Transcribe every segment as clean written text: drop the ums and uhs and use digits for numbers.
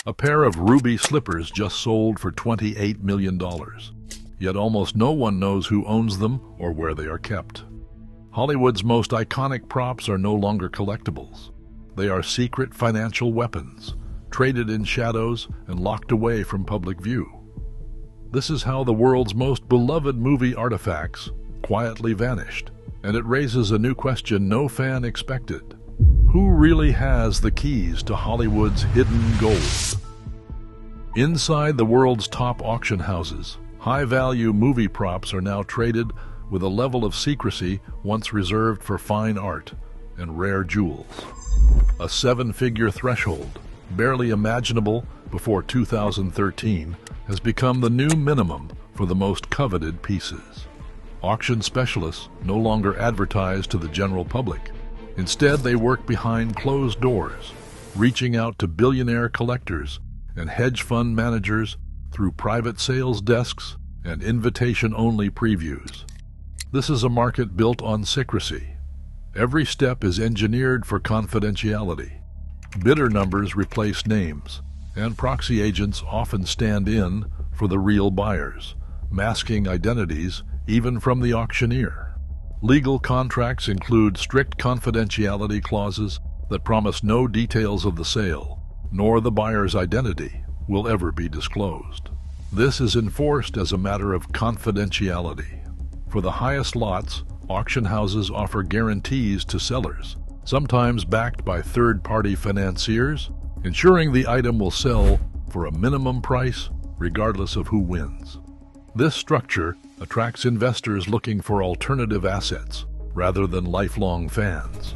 A pair of ruby slippers just sold for $28 million. Yet almost no one knows who owns them or where they are kept. Hollywood's most iconic props are no longer collectibles. They are secret financial weapons, traded in shadows and locked away from public view. This is how the world's most beloved movie artifacts quietly vanished, and it raises a new question no fan expected. Who really has the keys to Hollywood's hidden gold? Inside the world's top auction houses, high-value movie props are now traded with a level of secrecy once reserved for fine art and rare jewels. A seven-figure threshold, barely imaginable before 2013, has become the new minimum for the most coveted pieces. Auction specialists no longer advertise to the general public. Instead, they work behind closed doors, reaching out to billionaire collectors and hedge fund managers through private sales desks and invitation-only previews. This is a market built on secrecy. Every step is engineered for confidentiality. Bidder numbers replace names, and proxy agents often stand in for the real buyers, masking identities even from the auctioneer. Legal contracts include strict confidentiality clauses that promise no details of the sale, nor the buyer's identity, will ever be disclosed. This is enforced as a matter of confidentiality. For the highest lots, auction houses offer guarantees to sellers, sometimes backed by third-party financiers, ensuring the item will sell for a minimum price regardless of who wins. This structure attracts investors looking for alternative assets rather than lifelong fans.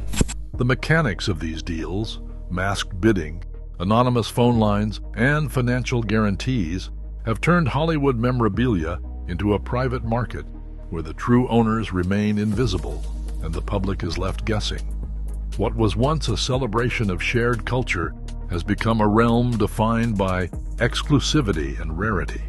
The mechanics of these deals, masked bidding, anonymous phone lines, and financial guarantees have turned Hollywood memorabilia into a private market where the true owners remain invisible and the public is left guessing. What was once a celebration of shared culture has become a realm defined by exclusivity and rarity.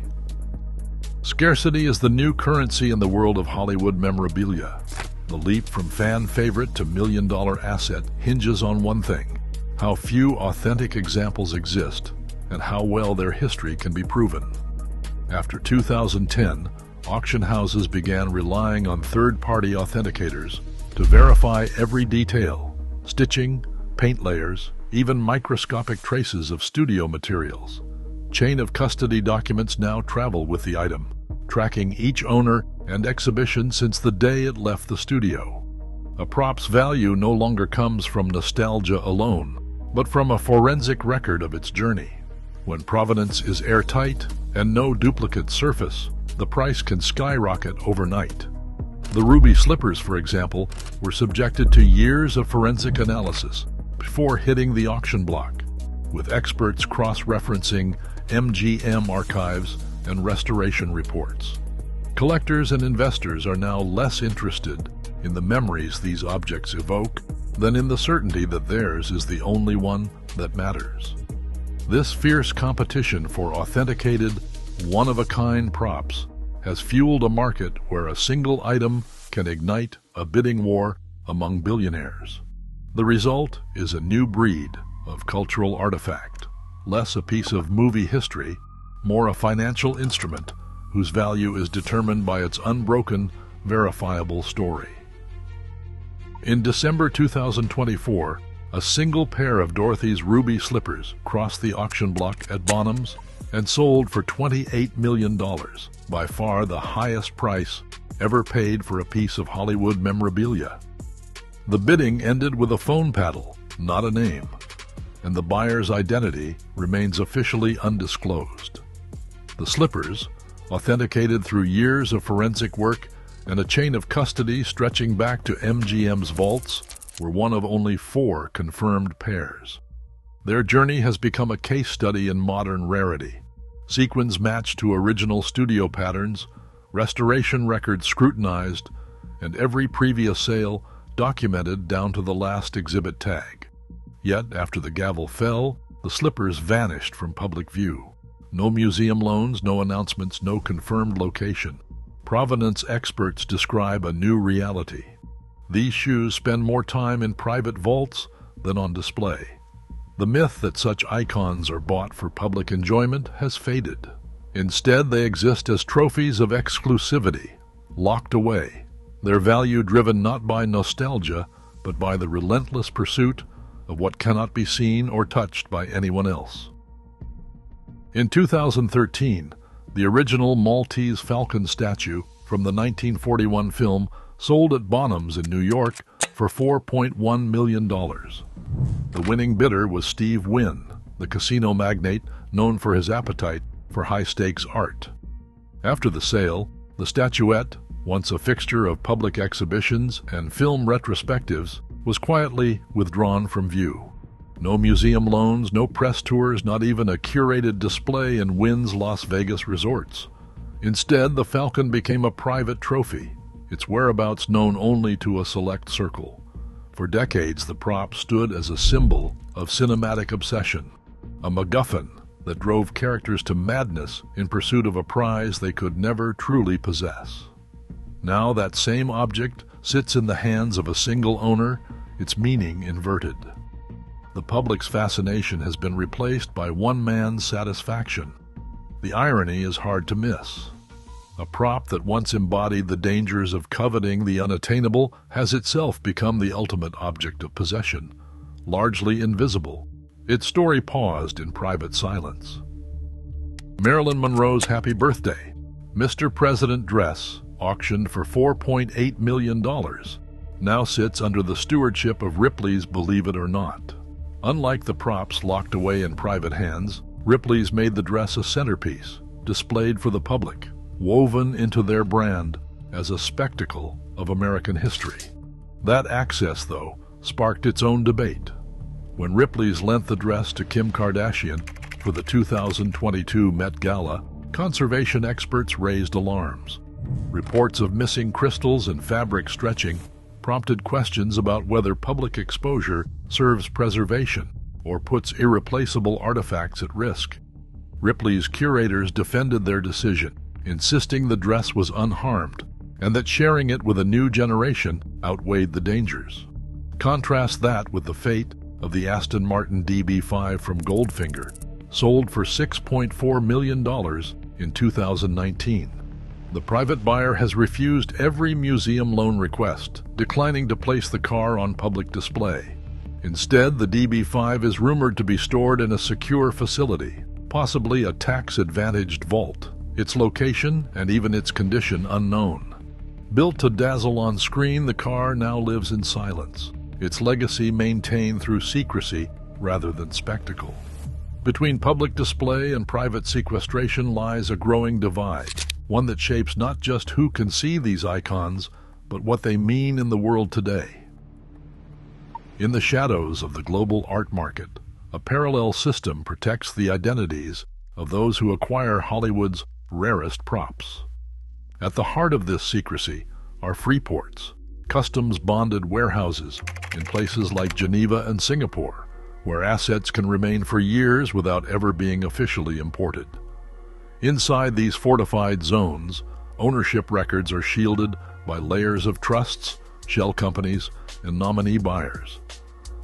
Scarcity is the new currency in the world of Hollywood memorabilia. The leap from fan favorite to million-dollar asset hinges on one thing: how few authentic examples exist and how well their history can be proven. After 2010, auction houses began relying on third-party authenticators to verify every detail: stitching, paint layers, even microscopic traces of studio materials. Chain of custody documents now travel with the item, tracking each owner and exhibition since the day it left the studio. A prop's value no longer comes from nostalgia alone, but from a forensic record of its journey. When provenance is airtight and no duplicates surface, the price can skyrocket overnight. The ruby slippers, for example, were subjected to years of forensic analysis before hitting the auction block, with experts cross-referencing MGM archives and restoration reports. Collectors and investors are now less interested in the memories these objects evoke than in the certainty that theirs is the only one that matters. This fierce competition for authenticated, one-of-a-kind props has fueled a market where a single item can ignite a bidding war among billionaires. The result is a new breed of cultural artifact, less a piece of movie history, more a financial instrument whose value is determined by its unbroken, verifiable story. In December 2024, a single pair of Dorothy's ruby slippers crossed the auction block at Bonham's and sold for $28 million, by far the highest price ever paid for a piece of Hollywood memorabilia. The bidding ended with a phone paddle, not a name, and the buyer's identity remains officially undisclosed. The slippers, authenticated through years of forensic work and a chain of custody stretching back to MGM's vaults, were one of only 4 confirmed pairs. Their journey has become a case study in modern rarity. Sequins matched to original studio patterns, restoration records scrutinized, and every previous sale documented down to the last exhibit tag. Yet, after the gavel fell, the slippers vanished from public view. No museum loans, no announcements, no confirmed location. Provenance experts describe a new reality. These shoes spend more time in private vaults than on display. The myth that such icons are bought for public enjoyment has faded. Instead, they exist as trophies of exclusivity, locked away, their value driven not by nostalgia, but by the relentless pursuit of what cannot be seen or touched by anyone else. In 2013, the original Maltese Falcon statue from the 1941 film sold at Bonham's in New York for $4.1 million. The winning bidder was Steve Wynn, the casino magnate known for his appetite for high-stakes art. After the sale, the statuette, once a fixture of public exhibitions and film retrospectives, was quietly withdrawn from view. No museum loans, no press tours, not even a curated display in Wynn's Las Vegas resorts. Instead, the Falcon became a private trophy, its whereabouts known only to a select circle. For decades, the prop stood as a symbol of cinematic obsession, a MacGuffin that drove characters to madness in pursuit of a prize they could never truly possess. Now that same object sits in the hands of a single owner, its meaning inverted. The public's fascination has been replaced by one man's satisfaction. The irony is hard to miss. A prop that once embodied the dangers of coveting the unattainable has itself become the ultimate object of possession, largely invisible. Its story paused in private silence. Marilyn Monroe's Happy Birthday, Mr. President dress, auctioned for $4.8 million, now sits under the stewardship of Ripley's Believe It or Not. Unlike the props locked away in private hands, Ripley's made the dress a centerpiece, displayed for the public, woven into their brand as a spectacle of American history. That access, though, sparked its own debate. When Ripley's lent the dress to Kim Kardashian for the 2022 Met Gala, conservation experts raised alarms. Reports of missing crystals and fabric stretching prompted questions about whether public exposure serves preservation or puts irreplaceable artifacts at risk. Ripley's curators defended their decision, insisting the dress was unharmed and that sharing it with a new generation outweighed the dangers. Contrast that with the fate of the Aston Martin DB5 from Goldfinger, sold for $6.4 million in 2019. The private buyer has refused every museum loan request, declining to place the car on public display. Instead, the DB5 is rumored to be stored in a secure facility, possibly a tax-advantaged vault, its location and even its condition unknown. Built to dazzle on screen, the car now lives in silence, its legacy maintained through secrecy rather than spectacle. Between public display and private sequestration lies a growing divide, one that shapes not just who can see these icons, but what they mean in the world today. In the shadows of the global art market, a parallel system protects the identities of those who acquire Hollywood's rarest props. At the heart of this secrecy are freeports, customs-bonded warehouses in places like Geneva and Singapore, where assets can remain for years without ever being officially imported. Inside these fortified zones, ownership records are shielded by layers of trusts, shell companies, and nominee buyers.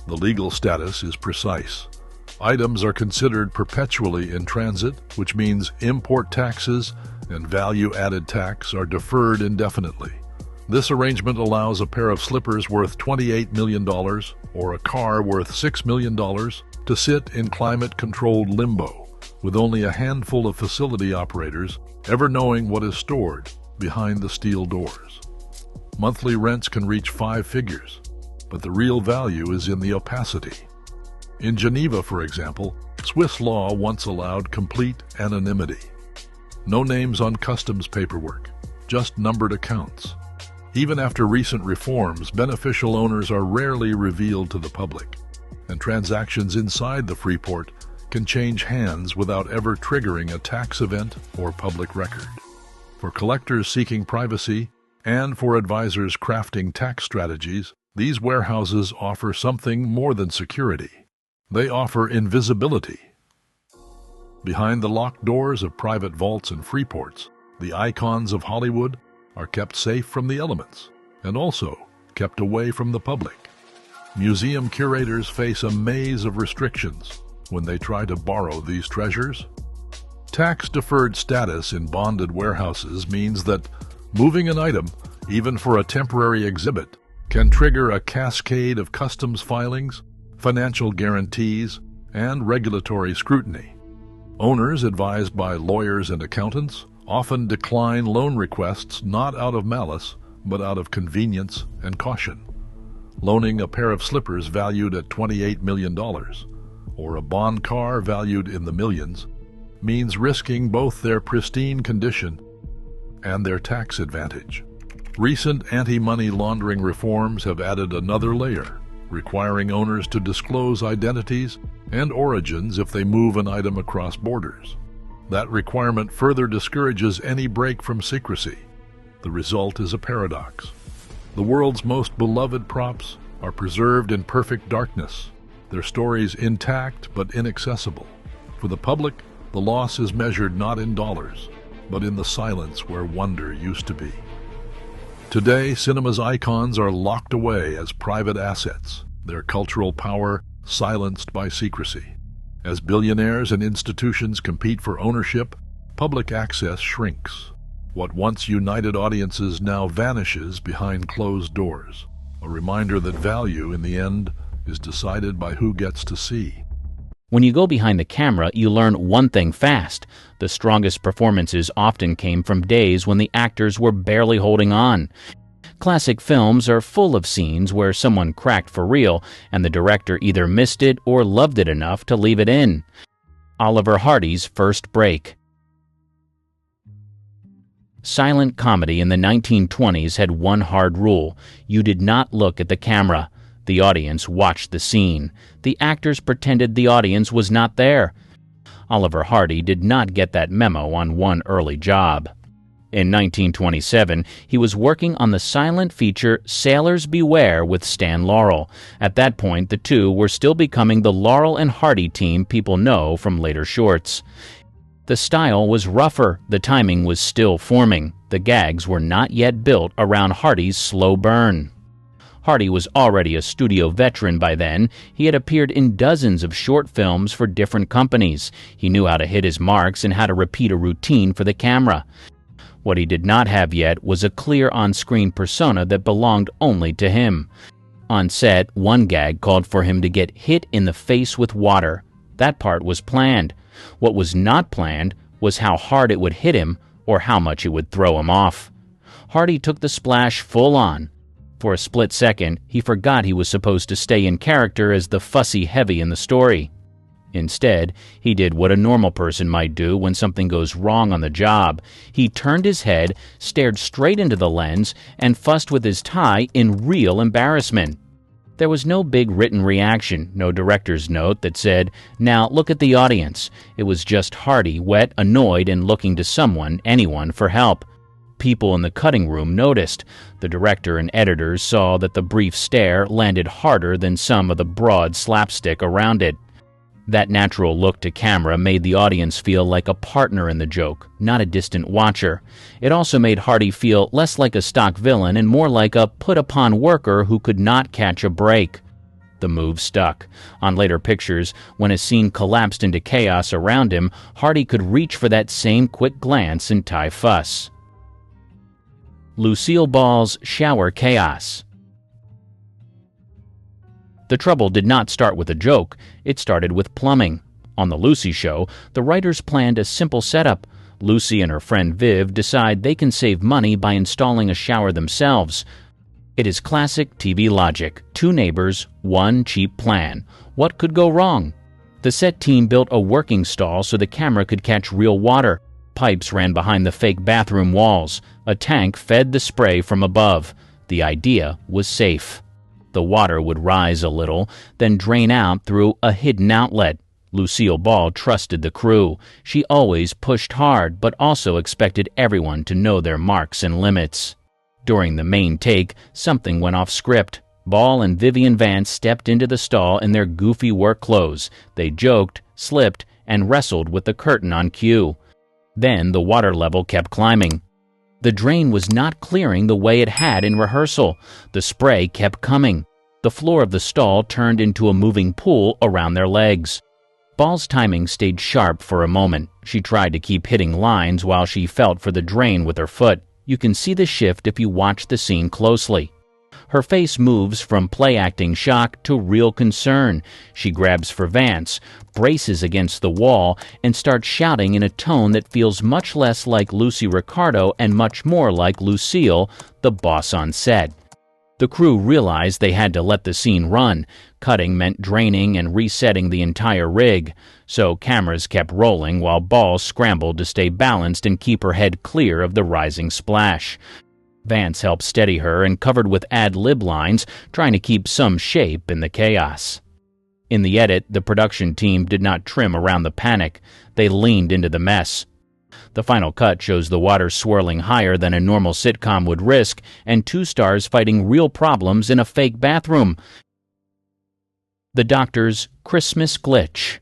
The legal status is precise. Items are considered perpetually in transit, which means import taxes and value-added tax are deferred indefinitely. This arrangement allows a pair of slippers worth $28 million or a car worth $6 million to sit in climate-controlled limbo, with only a handful of facility operators ever knowing what is stored behind the steel doors. Monthly rents can reach 5 figures, but the real value is in the opacity. In Geneva, for example, Swiss law once allowed complete anonymity. No names on customs paperwork, just numbered accounts. Even after recent reforms, beneficial owners are rarely revealed to the public, and transactions inside the freeport can change hands without ever triggering a tax event or public record. For collectors seeking privacy and for advisors crafting tax strategies, these warehouses offer something more than security. They offer invisibility. Behind the locked doors of private vaults and freeports, the icons of Hollywood are kept safe from the elements and also kept away from the public. Museum curators face a maze of restrictions when they try to borrow these treasures. Tax-deferred status in bonded warehouses means that moving an item, even for a temporary exhibit, can trigger a cascade of customs filings, financial guarantees, and regulatory scrutiny. Owners, advised by lawyers and accountants, often decline loan requests not out of malice, but out of convenience and caution. Loaning a pair of slippers valued at $28 million, or a Bond car valued in the millions, means risking both their pristine condition and their tax advantage. Recent anti-money laundering reforms have added another layer, requiring owners to disclose identities and origins if they move an item across borders. That requirement further discourages any break from secrecy. The result is a paradox. The world's most beloved props are preserved in perfect darkness, their stories intact but inaccessible. For the public, the loss is measured not in dollars, but in the silence where wonder used to be. Today, cinema's icons are locked away as private assets, their cultural power silenced by secrecy. As billionaires and institutions compete for ownership, public access shrinks. What once united audiences now vanishes behind closed doors, a reminder that value, in the end, is decided by who gets to see. When you go behind the camera, you learn one thing fast. The strongest performances often came from days when the actors were barely holding on. Classic films are full of scenes where someone cracked for real, and the director either missed it or loved it enough to leave it in. Oliver Hardy's first break. Silent comedy in the 1920s had one hard rule: you did not look at the camera. The audience watched the scene. The actors pretended the audience was not there. Oliver Hardy did not get that memo on one early job. In 1927, he was working on the silent feature Sailors Beware with Stan Laurel. At that point, the two were still becoming the Laurel and Hardy team people know from later shorts. The style was rougher, the timing was still forming. The gags were not yet built around Hardy's slow burn. Hardy was already a studio veteran by then. He had appeared in dozens of short films for different companies. He knew how to hit his marks and how to repeat a routine for the camera. What he did not have yet was a clear on-screen persona that belonged only to him. On set, one gag called for him to get hit in the face with water. That part was planned. What was not planned was how hard it would hit him or how much it would throw him off. Hardy took the splash full on. For a split second, he forgot he was supposed to stay in character as the fussy heavy in the story. Instead, he did what a normal person might do when something goes wrong on the job. He turned his head, stared straight into the lens, and fussed with his tie in real embarrassment. There was no big written reaction, no director's note that said, "Now look at the audience." It was just Hardy, wet, annoyed, and looking to someone, anyone, for help. People in the cutting room noticed. The director and editors saw that the brief stare landed harder than some of the broad slapstick around it. That natural look to camera made the audience feel like a partner in the joke, not a distant watcher. It also made Hardy feel less like a stock villain and more like a put-upon worker who could not catch a break. The move stuck. On later pictures, when a scene collapsed into chaos around him, Hardy could reach for that same quick glance and tie fuss. Lucille Ball's shower chaos. The trouble did not start with a joke, it started with plumbing. On The Lucy Show, the writers planned a simple setup. Lucy and her friend Viv decide they can save money by installing a shower themselves. It is classic TV logic. Two neighbors, one cheap plan. What could go wrong? The set team built a working stall so the camera could catch real water. Pipes ran behind the fake bathroom walls. A tank fed the spray from above. The idea was safe. The water would rise a little, then drain out through a hidden outlet. Lucille Ball trusted the crew. She always pushed hard, but also expected everyone to know their marks and limits. During the main take, something went off script. Ball and Vivian Vance stepped into the stall in their goofy work clothes. They joked, slipped, and wrestled with the curtain on cue. Then the water level kept climbing. The drain was not clearing the way it had in rehearsal. The spray kept coming. The floor of the stall turned into a moving pool around their legs. Ball's timing stayed sharp for a moment. She tried to keep hitting lines while she felt for the drain with her foot. You can see the shift if you watch the scene closely. Her face moves from play-acting shock to real concern. She grabs for Vance, braces against the wall, and starts shouting in a tone that feels much less like Lucy Ricardo and much more like Lucille, the boss on set. The crew realized they had to let the scene run. Cutting meant draining and resetting the entire rig, so cameras kept rolling while Ball scrambled to stay balanced and keep her head clear of the rising splash. Vance helped steady her and covered with ad-lib lines, trying to keep some shape in the chaos. In the edit, the production team did not trim around the panic. They leaned into the mess. The final cut shows the water swirling higher than a normal sitcom would risk, and two stars fighting real problems in a fake bathroom. The Doctor's Christmas Glitch.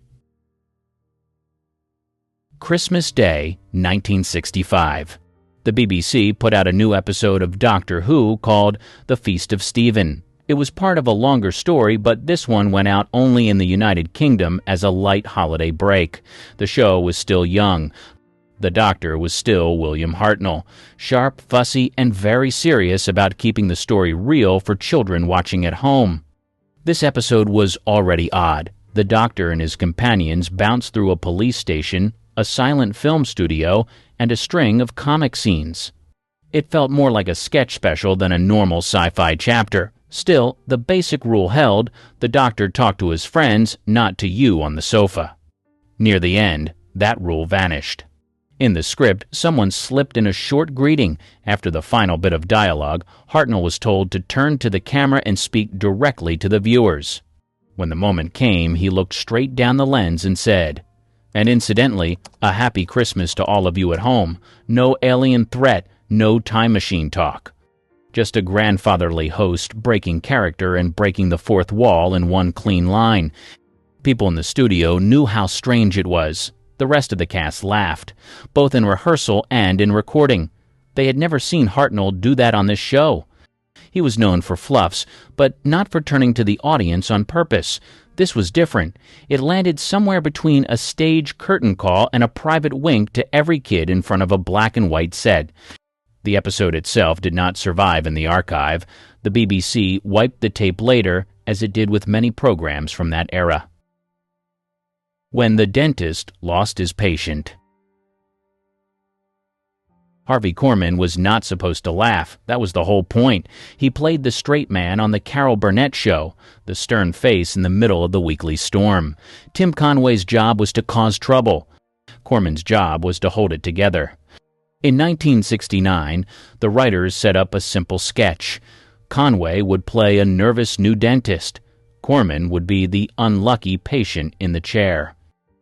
Christmas Day, 1965. The BBC put out a new episode of Doctor Who called The Feast of Stephen. It was part of a longer story, but this one went out only in the United Kingdom as a light holiday break. The show was still young. The Doctor was still William Hartnell, sharp, fussy, and very serious about keeping the story real for children watching at home. This episode was already odd. The Doctor and his companions bounced through a police station, a silent film studio, and a string of comic scenes. It felt more like a sketch special than a normal sci-fi chapter. Still, the basic rule held: the Doctor talked to his friends, not to you on the sofa. Near the end, that rule vanished. In the script, someone slipped in a short greeting. After the final bit of dialogue, Hartnell was told to turn to the camera and speak directly to the viewers. When the moment came, he looked straight down the lens and said, "And incidentally, a happy Christmas to all of you at home. No alien threat, no time machine talk." Just a grandfatherly host breaking character and breaking the fourth wall in one clean line. People in the studio knew how strange it was. The rest of the cast laughed, both in rehearsal and in recording. They had never seen Hartnell do that on this show. He was known for fluffs, but not for turning to the audience on purpose. This was different. It landed somewhere between a stage curtain call and a private wink to every kid in front of a black and white set. The episode itself did not survive in the archive. The BBC wiped the tape later, as it did with many programs from that era. When the dentist lost his patient. Harvey Korman was not supposed to laugh. That was the whole point. He played the straight man on the Carol Burnett show, the stern face in the middle of the weekly storm. Tim Conway's job was to cause trouble. Korman's job was to hold it together. In 1969, the writers set up a simple sketch. Conway would play a nervous new dentist. Korman would be the unlucky patient in the chair.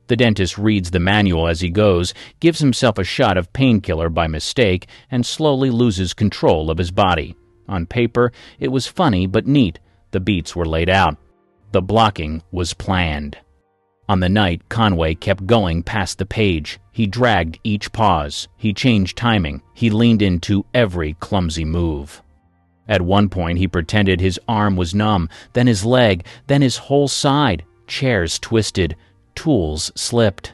The dentist reads the manual as he goes, gives himself a shot of painkiller by mistake, and slowly loses control of his body. On paper, it was funny but neat. The beats were laid out. The blocking was planned. On the night, Conway kept going past the page. He dragged each pause. He changed timing. He leaned into every clumsy move. At one point, he pretended his arm was numb, then his leg, then his whole side. Chairs twisted. Tools slipped.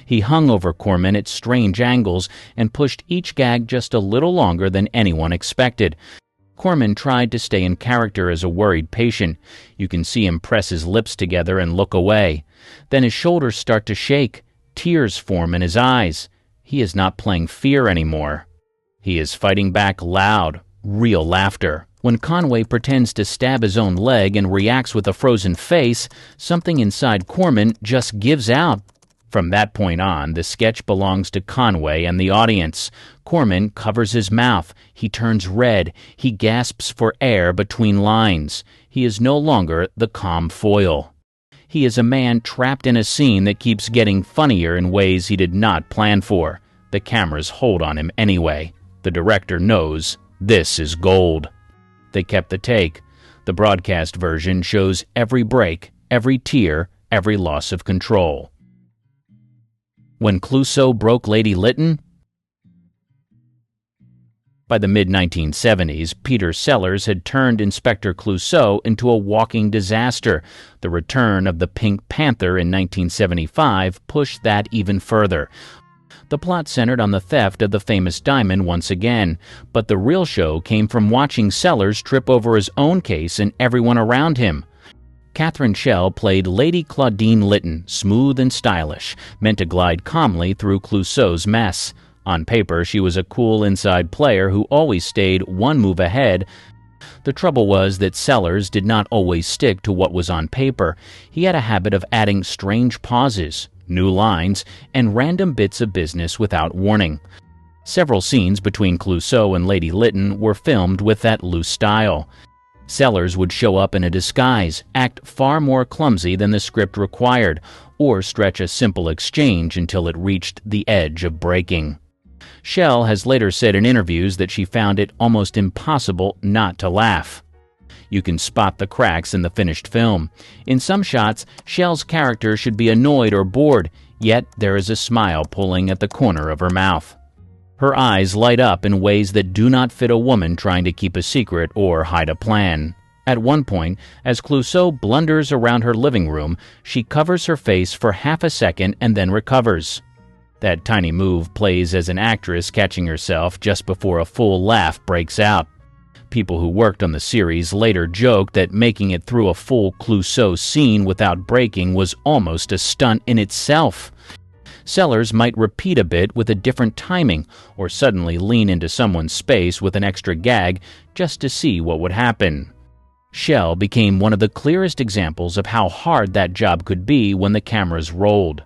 He hung over Korman at strange angles and pushed each gag just a little longer than anyone expected. Korman tried to stay in character as a worried patient. You can see him press his lips together and look away. Then his shoulders start to shake. Tears form in his eyes. He is not playing fear anymore. He is fighting back loud, real laughter. When Conway pretends to stab his own leg and reacts with a frozen face, something inside Korman just gives out. From that point on, the sketch belongs to Conway and the audience. Korman covers his mouth. He turns red. He gasps for air between lines. He is no longer the calm foil. He is a man trapped in a scene that keeps getting funnier in ways he did not plan for. The cameras hold on him anyway. The director knows this is gold. They kept the take. The broadcast version shows every break, every tear, every loss of control. When Clouseau broke Lady Lytton? By the mid-1970s, Peter Sellers had turned Inspector Clouseau into a walking disaster. The return of the Pink Panther in 1975 pushed that even further. The plot centered on the theft of the famous diamond once again, but the real show came from watching Sellers trip over his own case and everyone around him. Catherine Schell played Lady Claudine Lytton, smooth and stylish, meant to glide calmly through Clouseau's mess. On paper, she was a cool inside player who always stayed one move ahead. The trouble was that Sellers did not always stick to what was on paper. He had a habit of adding strange pauses, new lines, and random bits of business without warning. Several scenes between Clouseau and Lady Lytton were filmed with that loose style. Sellers would show up in a disguise, act far more clumsy than the script required, or stretch a simple exchange until it reached the edge of breaking. Schell has later said in interviews that she found it almost impossible not to laugh. You can spot the cracks in the finished film. In some shots, Schell's character should be annoyed or bored, yet there is a smile pulling at the corner of her mouth. Her eyes light up in ways that do not fit a woman trying to keep a secret or hide a plan. At one point, as Clouseau blunders around her living room, she covers her face for half a second and then recovers. That tiny move plays as an actress catching herself just before a full laugh breaks out. People who worked on the series later joked that making it through a full Clouseau scene without breaking was almost a stunt in itself. Sellers might repeat a bit with a different timing, or suddenly lean into someone's space with an extra gag just to see what would happen. Schell became one of the clearest examples of how hard that job could be when the cameras rolled.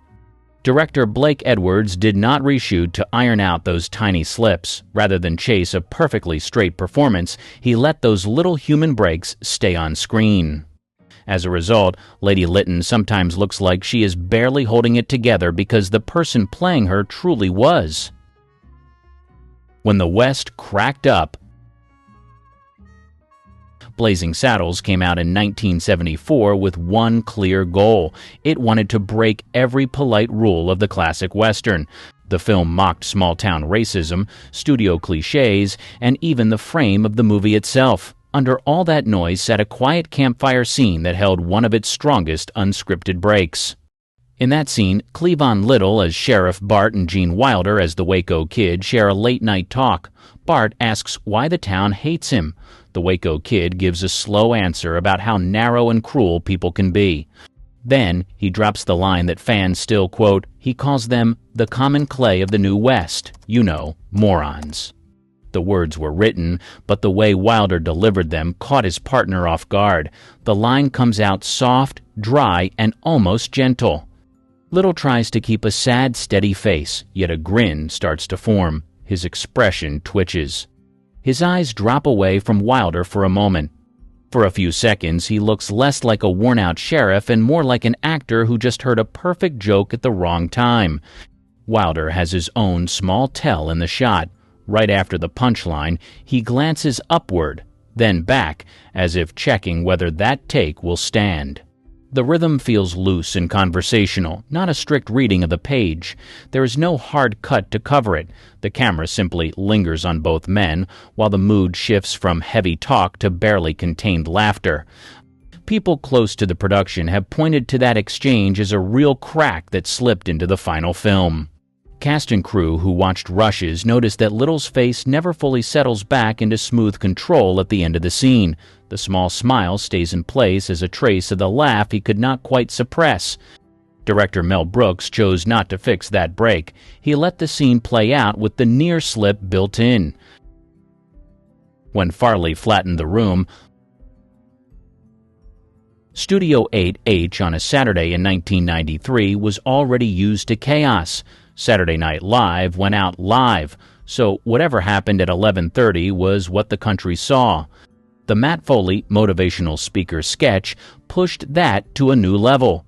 Director Blake Edwards did not reshoot to iron out those tiny slips. Rather than chase a perfectly straight performance, he let those little human breaks stay on screen. As a result, Lady Lytton sometimes looks like she is barely holding it together because the person playing her truly was. When the West cracked up, Blazing Saddles came out in 1974 with one clear goal. It wanted to break every polite rule of the classic Western. The film mocked small-town racism, studio cliches, and even the frame of the movie itself. Under all that noise sat a quiet campfire scene that held one of its strongest unscripted breaks. In that scene, Cleavon Little as Sheriff Bart and Gene Wilder as the Waco Kid share a late-night talk. Bart asks why the town hates him. The Waco Kid gives a slow answer about how narrow and cruel people can be. Then, he drops the line that fans still quote. He calls them the common clay of the New West. You know, morons. The words were written, but the way Wilder delivered them caught his partner off guard. The line comes out soft, dry, and almost gentle. Little tries to keep a sad, steady face, yet a grin starts to form. His expression twitches. His eyes drop away from Wilder for a moment. For a few seconds, he looks less like a worn-out sheriff and more like an actor who just heard a perfect joke at the wrong time. Wilder has his own small tell in the shot. Right after the punchline, he glances upward, then back, as if checking whether that take will stand. The rhythm feels loose and conversational, not a strict reading of the page. There is no hard cut to cover it. The camera simply lingers on both men, while the mood shifts from heavy talk to barely contained laughter. People close to the production have pointed to that exchange as a real crack that slipped into the final film. Cast and crew who watched rushes noticed that Little's face never fully settles back into smooth control at the end of the scene. The small smile stays in place as a trace of the laugh he could not quite suppress. Director Mel Brooks chose not to fix that break. He let the scene play out with the near slip built in. When Farley flattened the room, Studio 8H on a Saturday in 1993 was already used to chaos. Saturday Night Live went out live, so whatever happened at 11:30 was what the country saw. The Matt Foley motivational speaker sketch pushed that to a new level.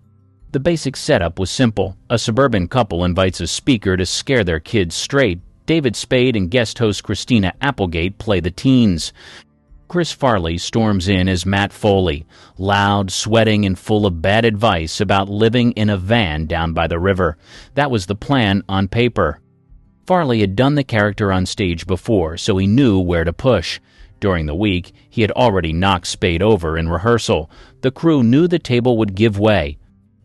The basic setup was simple. A suburban couple invites a speaker to scare their kids straight. David Spade and guest host Christina Applegate play the teens. Chris Farley storms in as Matt Foley, loud, sweating, and full of bad advice about living in a van down by the river. That was the plan on paper. Farley had done the character on stage before, so he knew where to push. During the week, he had already knocked Spade over in rehearsal. The crew knew the table would give way.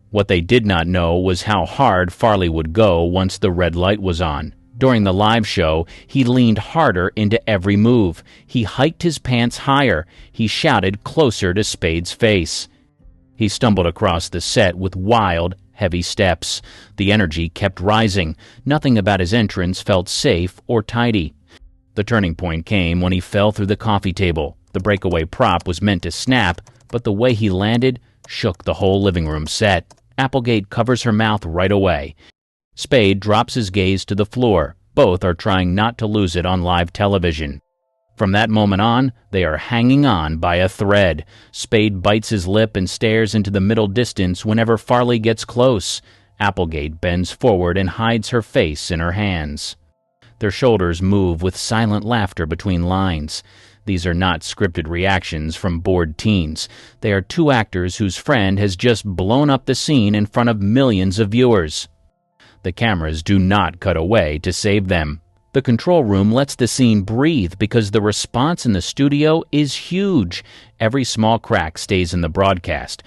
What they did not know was how hard Farley would go once the red light was on. During the live show, he leaned harder into every move. He hiked his pants higher. He shouted closer to Spade's face. He stumbled across the set with wild, heavy steps. The energy kept rising. Nothing about his entrance felt safe or tidy. The turning point came when he fell through the coffee table. The breakaway prop was meant to snap, but the way he landed shook the whole living room set. Applegate covers her mouth right away. Spade drops his gaze to the floor. Both are trying not to lose it on live television. From that moment on, they are hanging on by a thread. Spade bites his lip and stares into the middle distance whenever Farley gets close. Applegate bends forward and hides her face in her hands. Their shoulders move with silent laughter between lines. These are not scripted reactions from bored teens. They are two actors whose friend has just blown up the scene in front of millions of viewers. The cameras do not cut away to save them. The control room lets the scene breathe because the response in the studio is huge. Every small crack stays in the broadcast.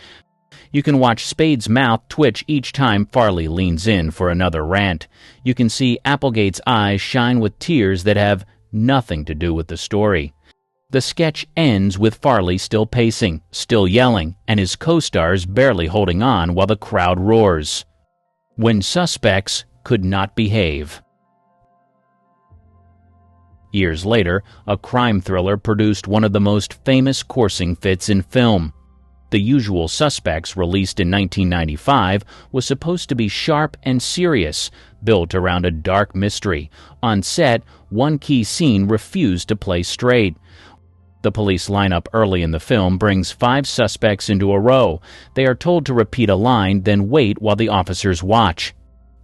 You can watch Spade's mouth twitch each time Farley leans in for another rant. You can see Applegate's eyes shine with tears that have nothing to do with the story. The sketch ends with Farley still pacing, still yelling, and his co-stars barely holding on while the crowd roars. When suspects could not behave. Years later, a crime thriller produced one of the most famous coursing fits in film. The Usual Suspects, released in 1995, was supposed to be sharp and serious, built around a dark mystery. On set, one key scene refused to play straight. The police lineup early in the film brings 5 suspects into a row. They are told to repeat a line, then wait while the officers watch.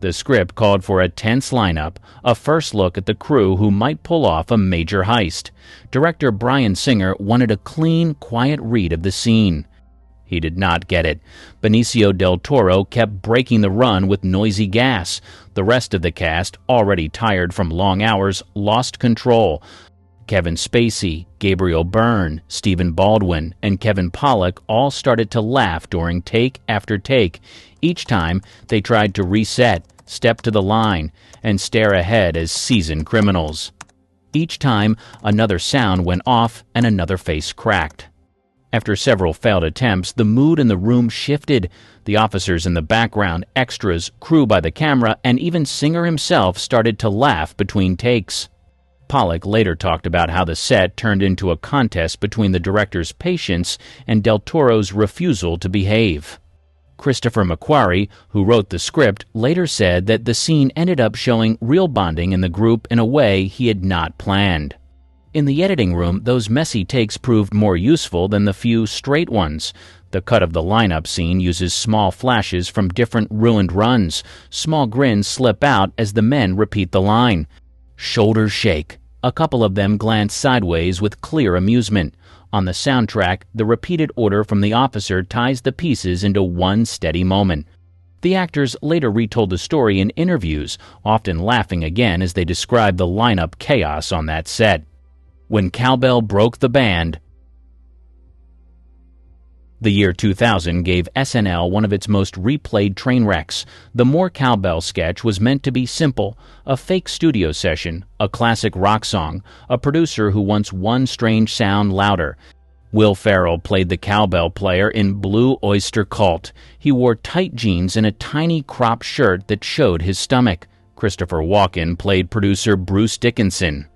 The script called for a tense lineup, a first look at the crew who might pull off a major heist. Director Bryan Singer wanted a clean, quiet read of the scene. He did not get it. Benicio del Toro kept breaking the run with noisy gas. The rest of the cast, already tired from long hours, lost control. Kevin Spacey, Gabriel Byrne, Stephen Baldwin, and Kevin Pollak all started to laugh during take after take. Each time, they tried to reset, step to the line, and stare ahead as seasoned criminals. Each time, another sound went off and another face cracked. After several failed attempts, the mood in the room shifted. The officers in the background, extras, crew by the camera, and even Singer himself started to laugh between takes. Pollak later talked about how the set turned into a contest between the director's patience and Del Toro's refusal to behave. Christopher McQuarrie, who wrote the script, later said that the scene ended up showing real bonding in the group in a way he had not planned. In the editing room, those messy takes proved more useful than the few straight ones. The cut of the lineup scene uses small flashes from different ruined runs. Small grins slip out as the men repeat the line. Shoulders shake. A couple of them glance sideways with clear amusement. On the soundtrack, the repeated order from the officer ties the pieces into one steady moment. The actors later retold the story in interviews, often laughing again as they described the lineup chaos on that set. When cowbell broke the band. The year 2000 gave SNL one of its most replayed train wrecks. The More Cowbell sketch was meant to be simple, a fake studio session, a classic rock song, a producer who wants one strange sound louder. Will Ferrell played the cowbell player in Blue Oyster Cult. He wore tight jeans and a tiny cropped shirt that showed his stomach. Christopher Walken played producer Bruce Dickinson.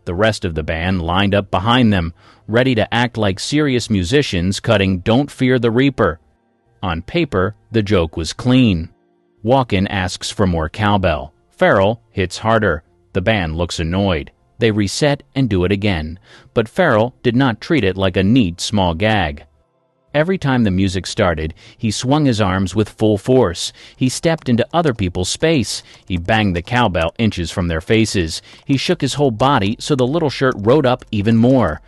The rest of the band lined up behind them, ready to act like serious musicians cutting Don't Fear the Reaper. On paper, the joke was clean. Walken asks for more cowbell. Ferrell hits harder. The band looks annoyed. They reset and do it again. But Ferrell did not treat it like a neat small gag. Every time the music started, he swung his arms with full force. He stepped into other people's space. He banged the cowbell inches from their faces. He shook his whole body so the little shirt rode up even more.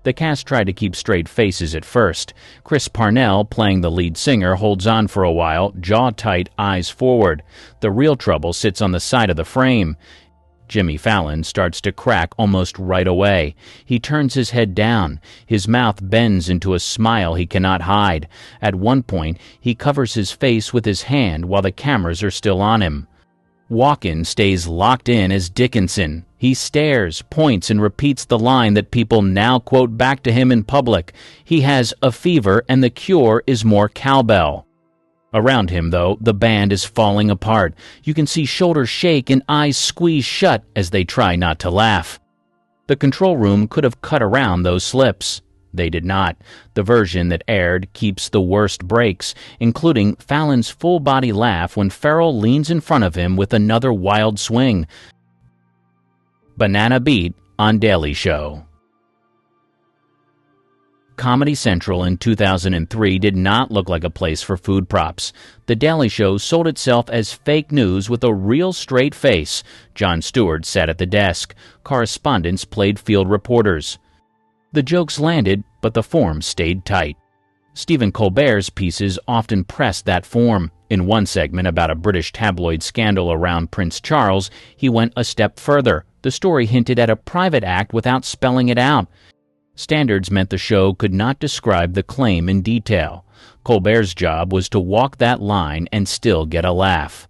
The cast tried to keep straight faces at first. Chris Parnell, playing the lead singer, holds on for a while, jaw tight, eyes forward. The real trouble sits on the side of the frame. Jimmy Fallon starts to crack almost right away. He turns his head down. His mouth bends into a smile he cannot hide. At one point, he covers his face with his hand while the cameras are still on him. Walken stays locked in as Dickinson. He stares, points, and repeats the line that people now quote back to him in public. He has a fever, and the cure is more cowbell. Around him, though, the band is falling apart. You can see shoulders shake and eyes squeeze shut as they try not to laugh. The control room could have cut around those slips. They did not. The version that aired keeps the worst breaks, including Fallon's full-body laugh when Farrell leans in front of him with another wild swing. Banana Beat on Daily Show. Comedy Central in 2003 did not look like a place for food props. The Daily Show sold itself as fake news with a real straight face. Jon Stewart sat at the desk. Correspondents played field reporters. The jokes landed, but the form stayed tight. Stephen Colbert's pieces often pressed that form. In one segment about a British tabloid scandal around Prince Charles, he went a step further. The story hinted at a private act without spelling it out. Standards meant the show could not describe the claim in detail. Colbert's job was to walk that line and still get a laugh.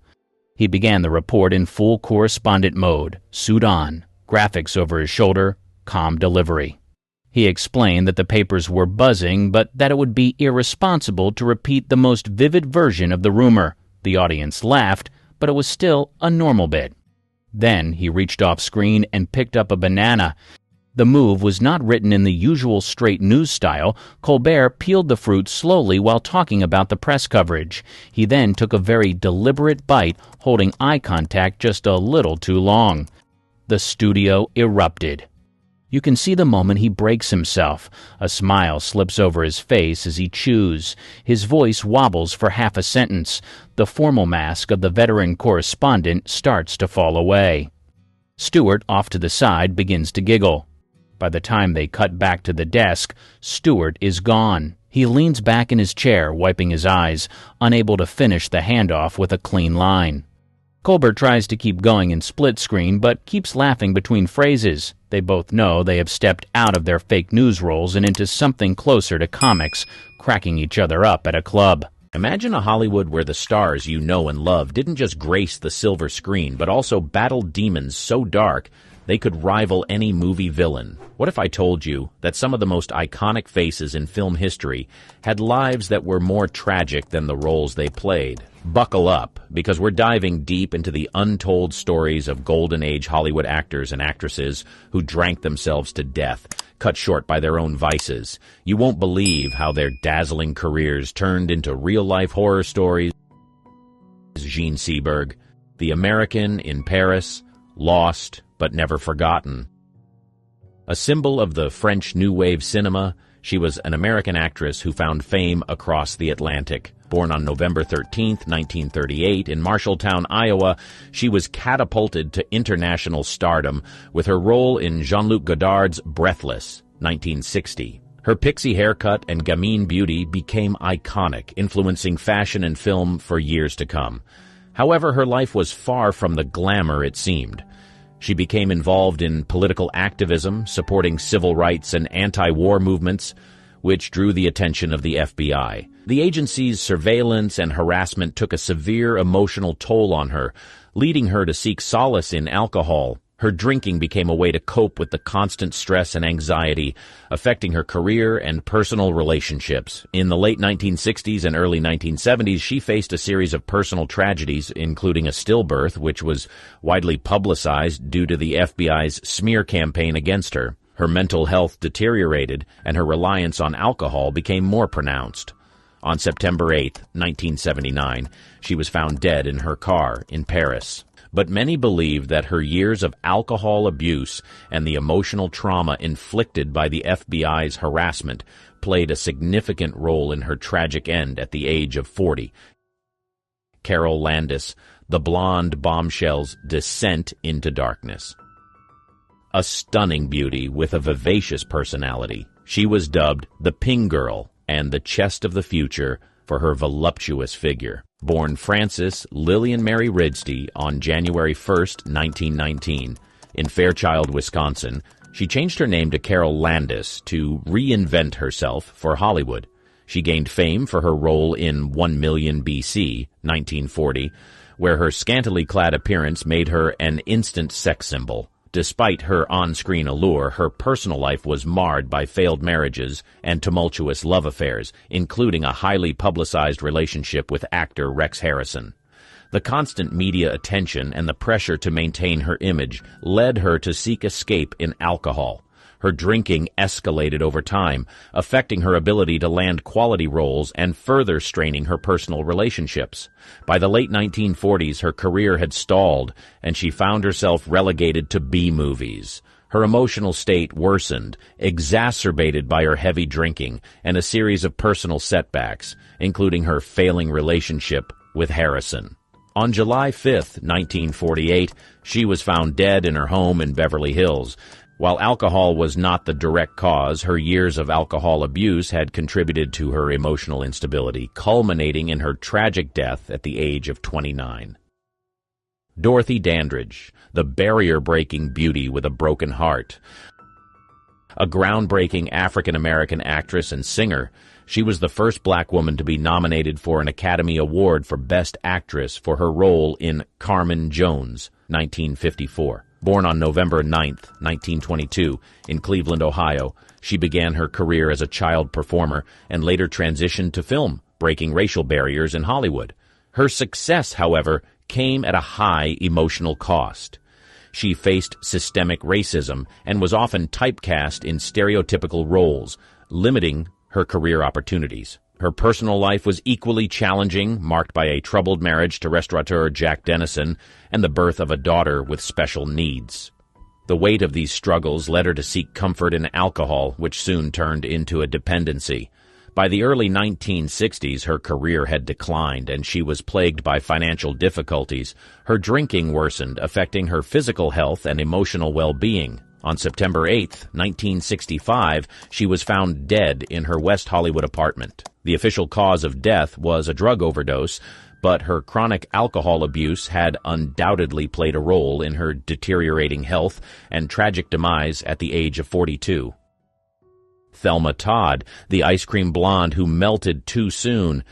He began the report in full correspondent mode, suit on, graphics over his shoulder, calm delivery. He explained that the papers were buzzing, but that it would be irresponsible to repeat the most vivid version of the rumor. The audience laughed, but it was still a normal bit. Then he reached off screen and picked up a banana. The move was not written in the usual straight news style. Colbert peeled the fruit slowly while talking about the press coverage. He then took a very deliberate bite, holding eye contact just a little too long. The studio erupted. You can see the moment he breaks himself. A smile slips over his face as he chews. His voice wobbles for half a sentence. The formal mask of the veteran correspondent starts to fall away. Stewart, off to the side, begins to giggle. By the time they cut back to the desk, Stewart is gone. He leans back in his chair, wiping his eyes, unable to finish the handoff with a clean line. Colbert tries to keep going in split screen, but keeps laughing between phrases. They both know they have stepped out of their fake news roles and into something closer to comics, cracking each other up at a club. Imagine a Hollywood where the stars you know and love didn't just grace the silver screen, but also battled demons so dark they could rival any movie villain. What if I told you that some of the most iconic faces in film history had lives that were more tragic than the roles they played? Buckle up, because we're diving deep into the untold stories of Golden Age Hollywood actors and actresses who drank themselves to death, cut short by their own vices. You won't believe how their dazzling careers turned into real-life horror stories. Jean Seberg, The American in Paris, Lost, but never forgotten. A symbol of the French New Wave cinema, she was an American actress who found fame across the Atlantic. Born on November 13, 1938, in Marshalltown, Iowa, she was catapulted to international stardom with her role in Jean-Luc Godard's Breathless, 1960. Her pixie haircut and gamine beauty became iconic, influencing fashion and film for years to come. However, her life was far from the glamour it seemed. She became involved in political activism, supporting civil rights and anti-war movements, which drew the attention of the FBI. The agency's surveillance and harassment took a severe emotional toll on her, leading her to seek solace in alcohol. Her drinking became a way to cope with the constant stress and anxiety, affecting her career and personal relationships. In the late 1960s and early 1970s, she faced a series of personal tragedies, including a stillbirth, which was widely publicized due to the FBI's smear campaign against her. Her mental health deteriorated, and her reliance on alcohol became more pronounced. On September 8, 1979, she was found dead in her car in Paris. But many believe that her years of alcohol abuse and the emotional trauma inflicted by the FBI's harassment played a significant role in her tragic end at the age of 40. Carol Landis, the blonde bombshell's descent into darkness. A stunning beauty with a vivacious personality, she was dubbed the Ping Girl and the Chest of the Future for her voluptuous figure. Born Frances Lillian Mary Ridsty on January 1, 1919, In Fairchild, Wisconsin, she changed her name to Carol Landis to reinvent herself for Hollywood. She gained fame for her role in 1 Million BC, 1940, where her scantily clad appearance made her an instant sex symbol. Despite her on-screen allure, her personal life was marred by failed marriages and tumultuous love affairs, including a highly publicized relationship with actor Rex Harrison. The constant media attention and the pressure to maintain her image led her to seek escape in alcohol. Her drinking escalated over time, affecting her ability to land quality roles and further straining her personal relationships. By the late 1940s, her career had stalled, and she found herself relegated to B-movies. Her emotional state worsened, exacerbated by her heavy drinking and a series of personal setbacks, including her failing relationship with Harrison. On July 5, 1948, she was found dead in her home in Beverly Hills. While alcohol was not the direct cause, her years of alcohol abuse had contributed to her emotional instability, culminating in her tragic death at the age of 29. Dorothy Dandridge, the barrier-breaking beauty with a broken heart. A groundbreaking African-American actress and singer, she was the first black woman to be nominated for an Academy Award for Best Actress for her role in Carmen Jones, 1954. Born on November 9, 1922, in Cleveland, Ohio, she began her career as a child performer and later transitioned to film, breaking racial barriers in Hollywood. Her success, however, came at a high emotional cost. She faced systemic racism and was often typecast in stereotypical roles, limiting her career opportunities. Her personal life was equally challenging, marked by a troubled marriage to restaurateur Jack Dennison and the birth of a daughter with special needs. The weight of these struggles led her to seek comfort in alcohol, which soon turned into a dependency. By the early 1960s, her career had declined, and she was plagued by financial difficulties. Her drinking worsened, affecting her physical health and emotional well-being. On September 8, 1965, she was found dead in her West Hollywood apartment. The official cause of death was a drug overdose, but her chronic alcohol abuse had undoubtedly played a role in her deteriorating health and tragic demise at the age of 42. Thelma Todd, the ice cream blonde who melted too soon.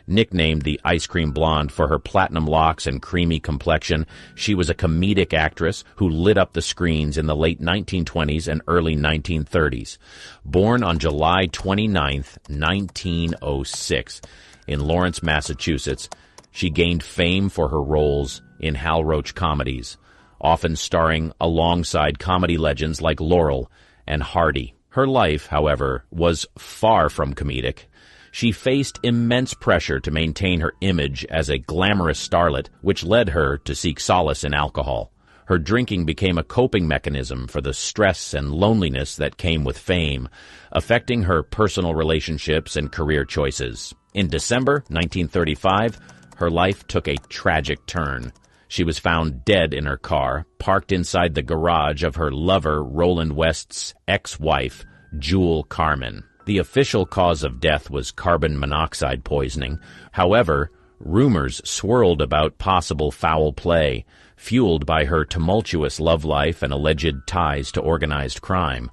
Nicknamed the Ice Cream Blonde for her platinum locks and creamy complexion, she was a comedic actress who lit up the screens in the late 1920s and early 1930s. Born on July 29, 1906, in Lawrence, Massachusetts, she gained fame for her roles in Hal Roach comedies, often starring alongside comedy legends like Laurel and Hardy. Her life, however, was far from comedic. She faced immense pressure to maintain her image as a glamorous starlet, which led her to seek solace in alcohol. Her drinking became a coping mechanism for the stress and loneliness that came with fame, affecting her personal relationships and career choices. In December 1935, her life took a tragic turn. She was found dead in her car, parked inside the garage of her lover Roland West's ex-wife, Jewel Carmen. The official cause of death was carbon monoxide poisoning. However, rumors swirled about possible foul play, fueled by her tumultuous love life and alleged ties to organized crime.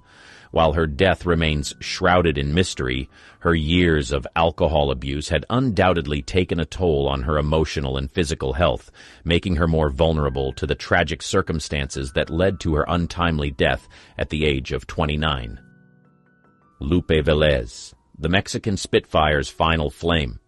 While her death remains shrouded in mystery, her years of alcohol abuse had undoubtedly taken a toll on her emotional and physical health, making her more vulnerable to the tragic circumstances that led to her untimely death at the age of 29. Lupe Velez, the Mexican Spitfire's final flame.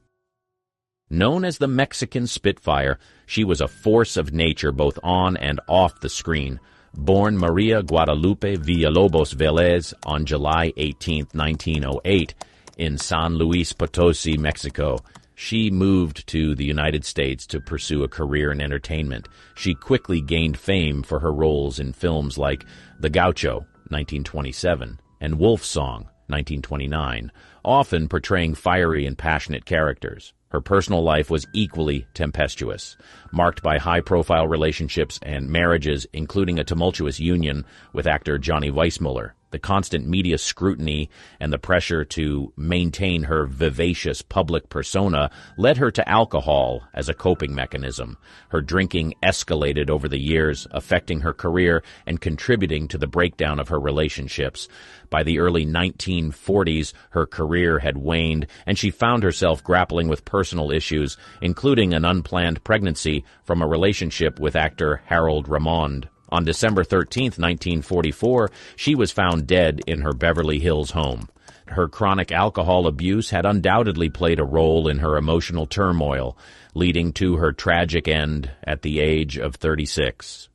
Known as the Mexican Spitfire, she was a force of nature both on and off the screen. Born Maria Guadalupe Villalobos Velez on July 18, 1908, in San Luis Potosi, Mexico, she moved to the United States to pursue a career in entertainment. She quickly gained fame for her roles in films like The Gaucho, 1927, and Wolf Song, 1929, often portraying fiery and passionate characters. Her personal life was equally tempestuous, marked by high-profile relationships and marriages, including a tumultuous union with actor Johnny Weissmuller. The constant media scrutiny and the pressure to maintain her vivacious public persona led her to alcohol as a coping mechanism. Her drinking escalated over the years, affecting her career and contributing to the breakdown of her relationships. By the early 1940s, her career had waned, and she found herself grappling with personal issues, including an unplanned pregnancy from a relationship with actor Harold Ramond. On December 13, 1944, she was found dead in her Beverly Hills home. Her chronic alcohol abuse had undoubtedly played a role in her emotional turmoil, leading to her tragic end at the age of 36.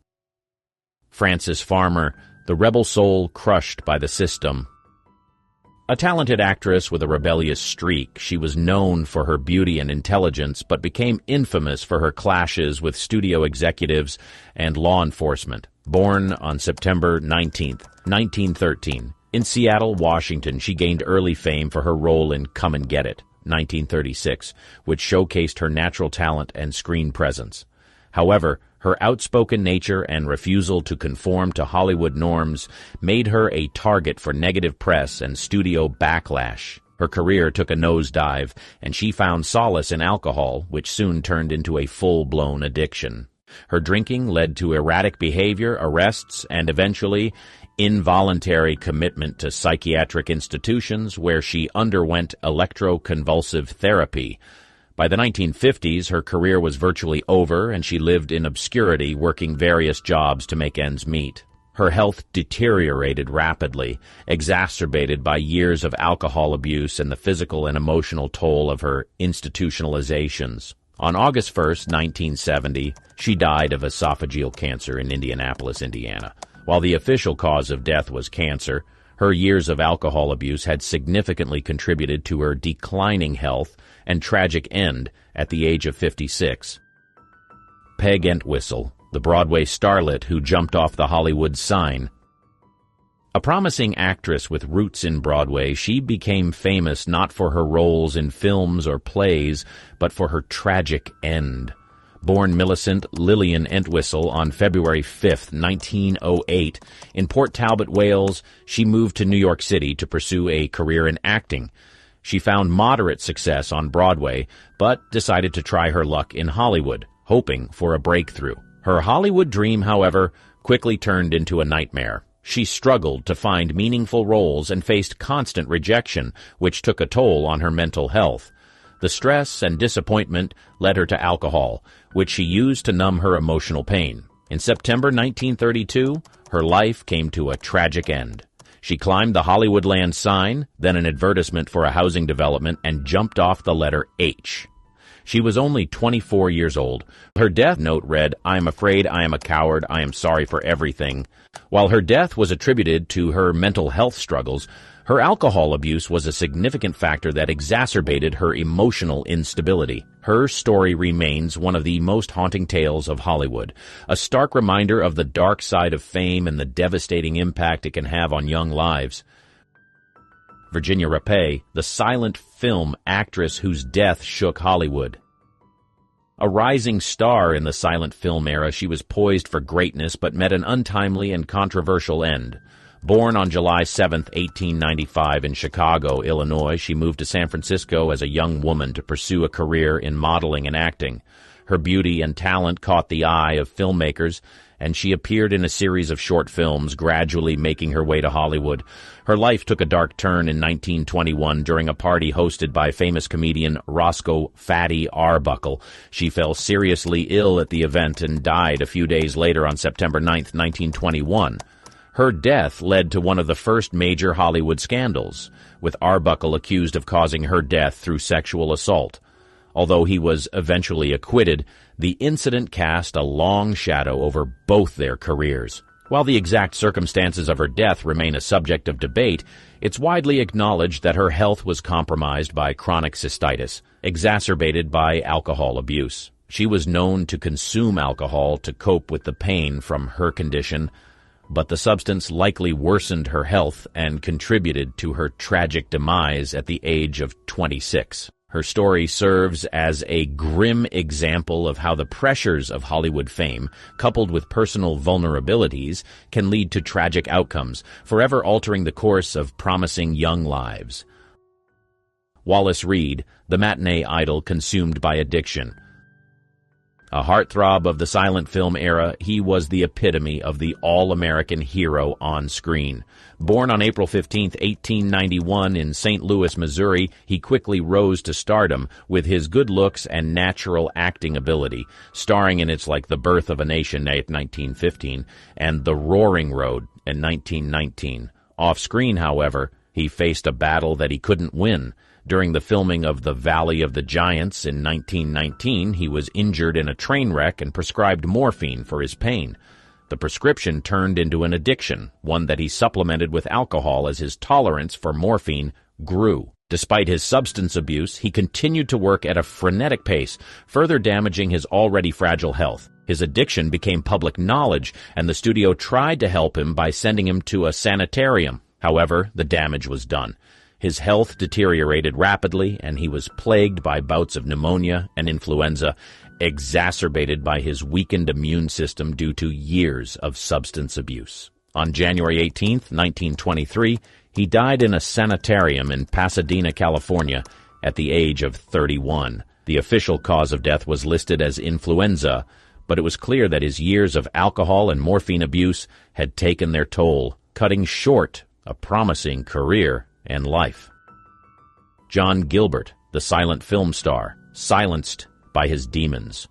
Frances Farmer, the rebel soul crushed by the system. A talented actress with a rebellious streak, she was known for her beauty and intelligence, but became infamous for her clashes with studio executives and law enforcement. Born on September 19, 1913, in Seattle, Washington, she gained early fame for her role in Come and Get It, 1936, which showcased her natural talent and screen presence. However, her outspoken nature and refusal to conform to Hollywood norms made her a target for negative press and studio backlash. Her career took a nosedive, and she found solace in alcohol, which soon turned into a full-blown addiction. Her drinking led to erratic behavior, arrests, and eventually involuntary commitment to psychiatric institutions where she underwent electroconvulsive therapy. By the 1950s, her career was virtually over, and she lived in obscurity, working various jobs to make ends meet. Her health deteriorated rapidly, exacerbated by years of alcohol abuse and the physical and emotional toll of her institutionalizations. On August 1, 1970, she died of esophageal cancer in Indianapolis, Indiana. While the official cause of death was cancer, her years of alcohol abuse had significantly contributed to her declining health and tragic end at the age of 56. Peg Entwistle, the Broadway starlet who jumped off the Hollywood sign. A promising actress with roots in Broadway, she became famous not for her roles in films or plays, but for her tragic end. Born Millicent Lillian Entwistle on February 5, 1908, in Port Talbot, Wales, she moved to New York City to pursue a career in acting. She found moderate success on Broadway, but decided to try her luck in Hollywood, hoping for a breakthrough. Her Hollywood dream, however, quickly turned into a nightmare. She struggled to find meaningful roles and faced constant rejection, which took a toll on her mental health. The stress and disappointment led her to alcohol, which she used to numb her emotional pain. In September 1932, her life came to a tragic end. She climbed the Hollywoodland sign, then an advertisement for a housing development, and jumped off the letter H. She was only 24 years old. Her death note read, "I am afraid, I am a coward, I am sorry for everything." While her death was attributed to her mental health struggles, her alcohol abuse was a significant factor that exacerbated her emotional instability. Her story remains one of the most haunting tales of Hollywood, a stark reminder of the dark side of fame and the devastating impact it can have on young lives. Virginia Rappe, the silent film actress whose death shook Hollywood. A rising star in the silent film era, she was poised for greatness but met an untimely and controversial end. Born on July 7, 1895 in Chicago, Illinois, she moved to San Francisco as a young woman to pursue a career in modeling and acting. Her beauty and talent caught the eye of filmmakers, and she appeared in a series of short films, gradually making her way to Hollywood. Her life took a dark turn in 1921 during a party hosted by famous comedian Roscoe "Fatty" Arbuckle. She fell seriously ill at the event and died a few days later on September 9, 1921. Her death led to one of the first major Hollywood scandals, with Arbuckle accused of causing her death through sexual assault. Although he was eventually acquitted, the incident cast a long shadow over both their careers. While the exact circumstances of her death remain a subject of debate, it's widely acknowledged that her health was compromised by chronic cystitis, exacerbated by alcohol abuse. She was known to consume alcohol to cope with the pain from her condition, but the substance likely worsened her health and contributed to her tragic demise at the age of 26. Her story serves as a grim example of how the pressures of Hollywood fame, coupled with personal vulnerabilities, can lead to tragic outcomes, forever altering the course of promising young lives. Wallace Reed, the matinee idol consumed by addiction. A heartthrob of the silent film era, he was the epitome of the all-American hero on screen. Born on April 15, 1891 in St. Louis, Missouri, he quickly rose to stardom with his good looks and natural acting ability, starring in It's Like the Birth of a Nation at 1915 and The Roaring Road in 1919. Off-screen, however, he faced a battle that he couldn't win. During the filming of The Valley of the Giants in 1919, he was injured in a train wreck and prescribed morphine for his pain. The prescription turned into an addiction, one that he supplemented with alcohol as his tolerance for morphine grew. Despite his substance abuse, he continued to work at a frenetic pace, further damaging his already fragile health. His addiction became public knowledge, and the studio tried to help him by sending him to a sanitarium. However, the damage was done. His health deteriorated rapidly, and he was plagued by bouts of pneumonia and influenza, exacerbated by his weakened immune system due to years of substance abuse. On January 18, 1923, he died in a sanitarium in Pasadena, California, at the age of 31. The official cause of death was listed as influenza, but it was clear that his years of alcohol and morphine abuse had taken their toll, cutting short a promising career and life. John Gilbert, the silent film star, silenced by his demons.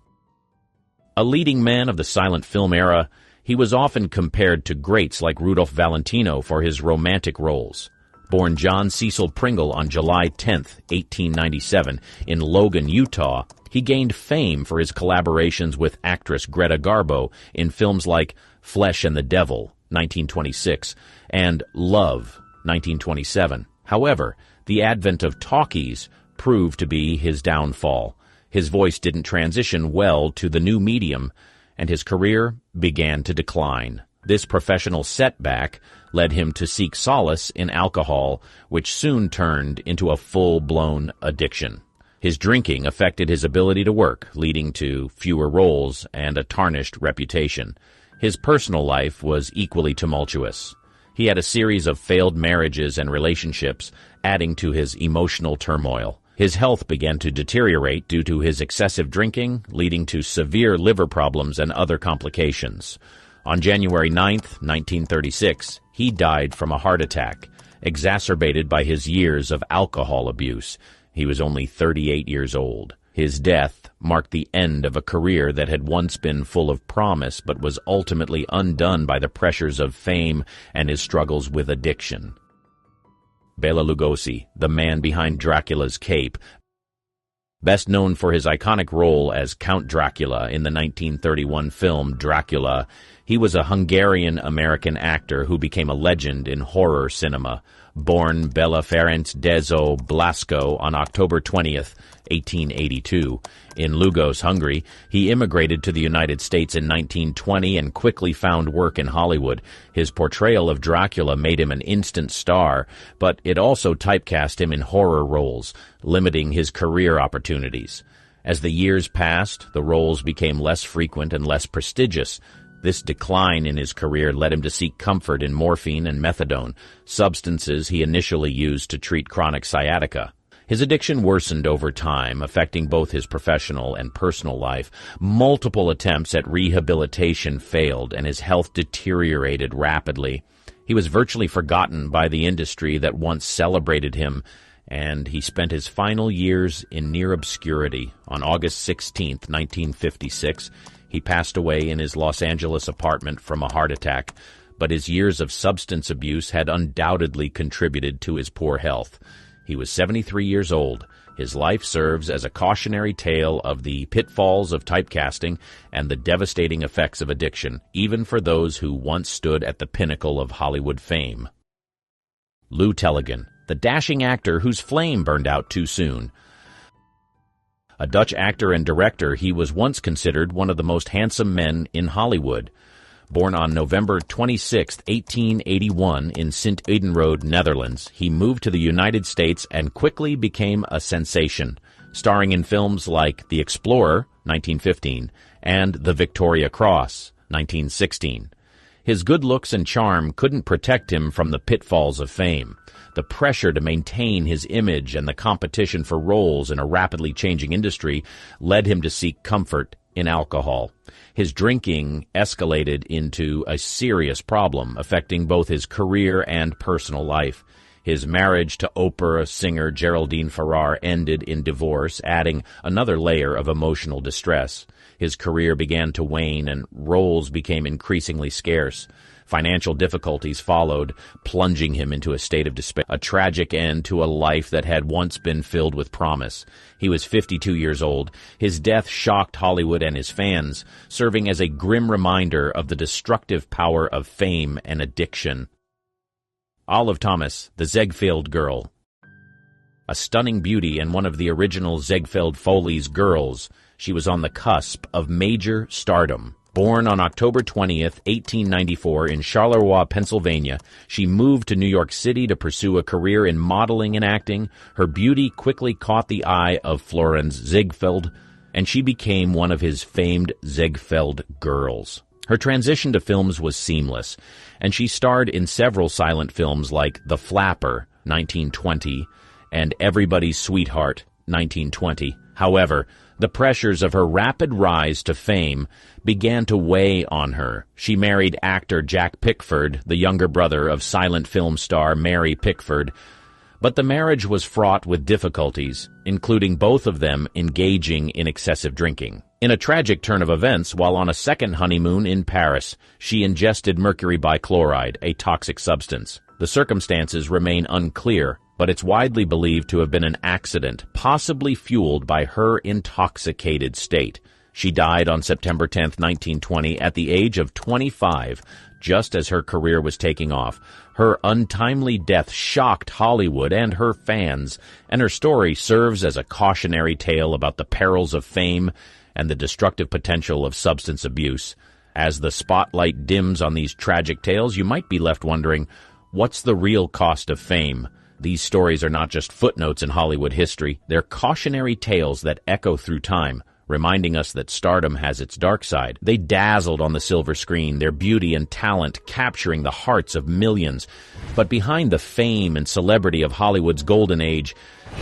A leading man of the silent film era, he was often compared to greats like Rudolph Valentino for his romantic roles. Born John Cecil Pringle on July 10, 1897, in Logan, Utah, he gained fame for his collaborations with actress Greta Garbo in films like Flesh and the Devil, 1926, and Love, 1927. However, the advent of talkies proved to be his downfall. His voice didn't transition well to the new medium, and his career began to decline. This professional setback led him to seek solace in alcohol, which soon turned into a full-blown addiction. His drinking affected his ability to work, leading to fewer roles and a tarnished reputation. His personal life was equally tumultuous. He had a series of failed marriages and relationships, adding to his emotional turmoil. His health began to deteriorate due to his excessive drinking, leading to severe liver problems and other complications. On January 9, 1936, he died from a heart attack, exacerbated by his years of alcohol abuse. He was only 38 years old. His death marked the end of a career that had once been full of promise but was ultimately undone by the pressures of fame and his struggles with addiction. Bela Lugosi, the man behind Dracula's cape, best known for his iconic role as Count Dracula in the 1931 film Dracula, he was a Hungarian-American actor who became a legend in horror cinema. Born Bela Ferenc Dezo Blasco on October 20th, 1882, in Lugos, Hungary, he immigrated to the United States in 1920 and quickly found work in Hollywood. His portrayal of Dracula made him an instant star, but it also typecast him in horror roles, limiting his career opportunities. As the years passed, the roles became less frequent and less prestigious. This decline in his career led him to seek comfort in morphine and methadone, substances he initially used to treat chronic sciatica. His addiction worsened over time, affecting both his professional and personal life. Multiple attempts at rehabilitation failed, and his health deteriorated rapidly. He was virtually forgotten by the industry that once celebrated him, and he spent his final years in near obscurity. On August 16, 1956, he passed away in his Los Angeles apartment from a heart attack, but his years of substance abuse had undoubtedly contributed to his poor health. He was 73 years old. His life serves as a cautionary tale of the pitfalls of typecasting and the devastating effects of addiction, even for those who once stood at the pinnacle of Hollywood fame. Lou Tellegen, the dashing actor whose flame burned out too soon. A Dutch actor and director, he was once considered one of the most handsome men in Hollywood. Born on November 26, 1881, in Sint-Edenrode, Netherlands, he moved to the United States and quickly became a sensation. starring in films like The Explorer, 1915, and The Victoria Cross, 1916. His good looks and charm couldn't protect him from the pitfalls of fame. The pressure to maintain his image and the competition for roles in a rapidly changing industry led him to seek comfort in alcohol. His drinking escalated into a serious problem, affecting both his career and personal life. His marriage to opera singer Geraldine Farrar ended in divorce, adding another layer of emotional distress. His career began to wane and roles became increasingly scarce. Financial difficulties followed, plunging him into a state of despair, a tragic end to a life that had once been filled with promise. He was 52 years old. His death shocked Hollywood and his fans, serving as a grim reminder of the destructive power of fame and addiction. Olive Thomas, the Ziegfeld Girl. A stunning beauty and one of the original Ziegfeld Foley's girls, she was on the cusp of major stardom. Born on October 20th, 1894 in Charleroi, Pennsylvania, she moved to New York City to pursue a career in modeling and acting. Her beauty quickly caught the eye of Florenz Ziegfeld, and she became one of his famed Ziegfeld girls. Her transition to films was seamless, and she starred in several silent films like The Flapper, 1920, and Everybody's Sweetheart, 1920. However, the pressures of her rapid rise to fame began to weigh on her. She married actor Jack Pickford, the younger brother of silent film star Mary Pickford, but the marriage was fraught with difficulties, including both of them engaging in excessive drinking. In a tragic turn of events, while on a second honeymoon in Paris, she ingested mercury bichloride, a toxic substance. The circumstances remain unclear, but it's widely believed to have been an accident, possibly fueled by her intoxicated state. She died on September 10, 1920, at the age of 25, just as her career was taking off. Her untimely death shocked Hollywood and her fans, and her story serves as a cautionary tale about the perils of fame and the destructive potential of substance abuse. As the spotlight dims on these tragic tales, you might be left wondering, what's the real cost of fame? These stories are not just footnotes in Hollywood history. They're cautionary tales that echo through time, reminding us that stardom has its dark side. They dazzled on the silver screen, their beauty and talent capturing the hearts of millions. But behind the fame and celebrity of Hollywood's golden age,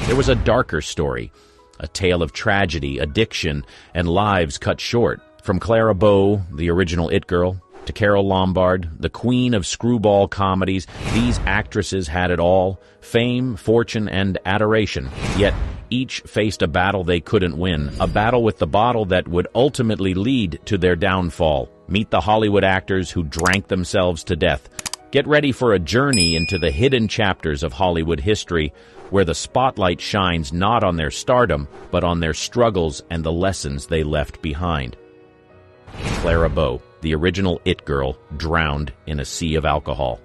there was a darker story, a tale of tragedy, addiction, and lives cut short. From Clara Bow, the original It Girl, to Carole Lombard, the queen of screwball comedies, these actresses had it all: fame, fortune, and adoration. Yet each faced a battle they couldn't win, a battle with the bottle that would ultimately lead to their downfall. Meet the Hollywood actors who drank themselves to death. Get ready for a journey into the hidden chapters of Hollywood history, where the spotlight shines not on their stardom, but on their struggles and the lessons they left behind. Clara Bow, the original It Girl, drowned in a sea of alcohol.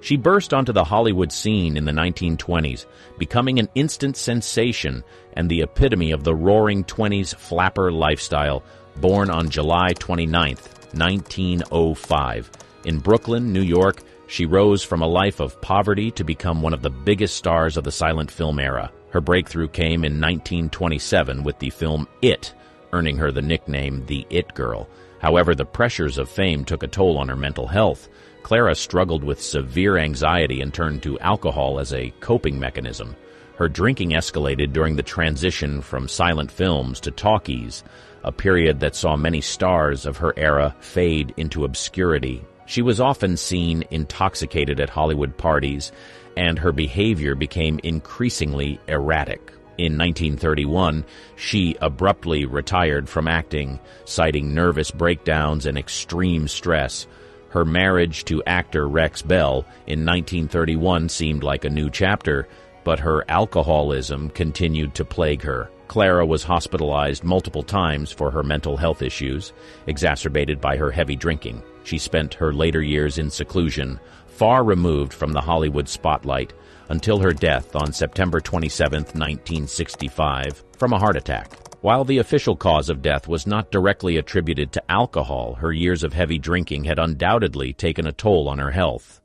She burst onto the Hollywood scene in the 1920s, becoming an instant sensation and the epitome of the roaring 20s flapper lifestyle. Born on July 29, 1905. In Brooklyn, New York, she rose from a life of poverty to become one of the biggest stars of the silent film era. Her breakthrough came in 1927 with the film It, earning her the nickname the It Girl. However, the pressures of fame took a toll on her mental health. Clara struggled with severe anxiety and turned to alcohol as a coping mechanism. Her drinking escalated during the transition from silent films to talkies, a period that saw many stars of her era fade into obscurity. She was often seen intoxicated at Hollywood parties, and her behavior became increasingly erratic. In 1931, she abruptly retired from acting, citing nervous breakdowns and extreme stress. Her marriage to actor Rex Bell in 1931 seemed like a new chapter, but her alcoholism continued to plague her. Clara was hospitalized multiple times for her mental health issues, exacerbated by her heavy drinking. She spent her later years in seclusion, far removed from the Hollywood spotlight, until her death on September 27, 1965, from a heart attack. While the official cause of death was not directly attributed to alcohol, her years of heavy drinking had undoubtedly taken a toll on her health.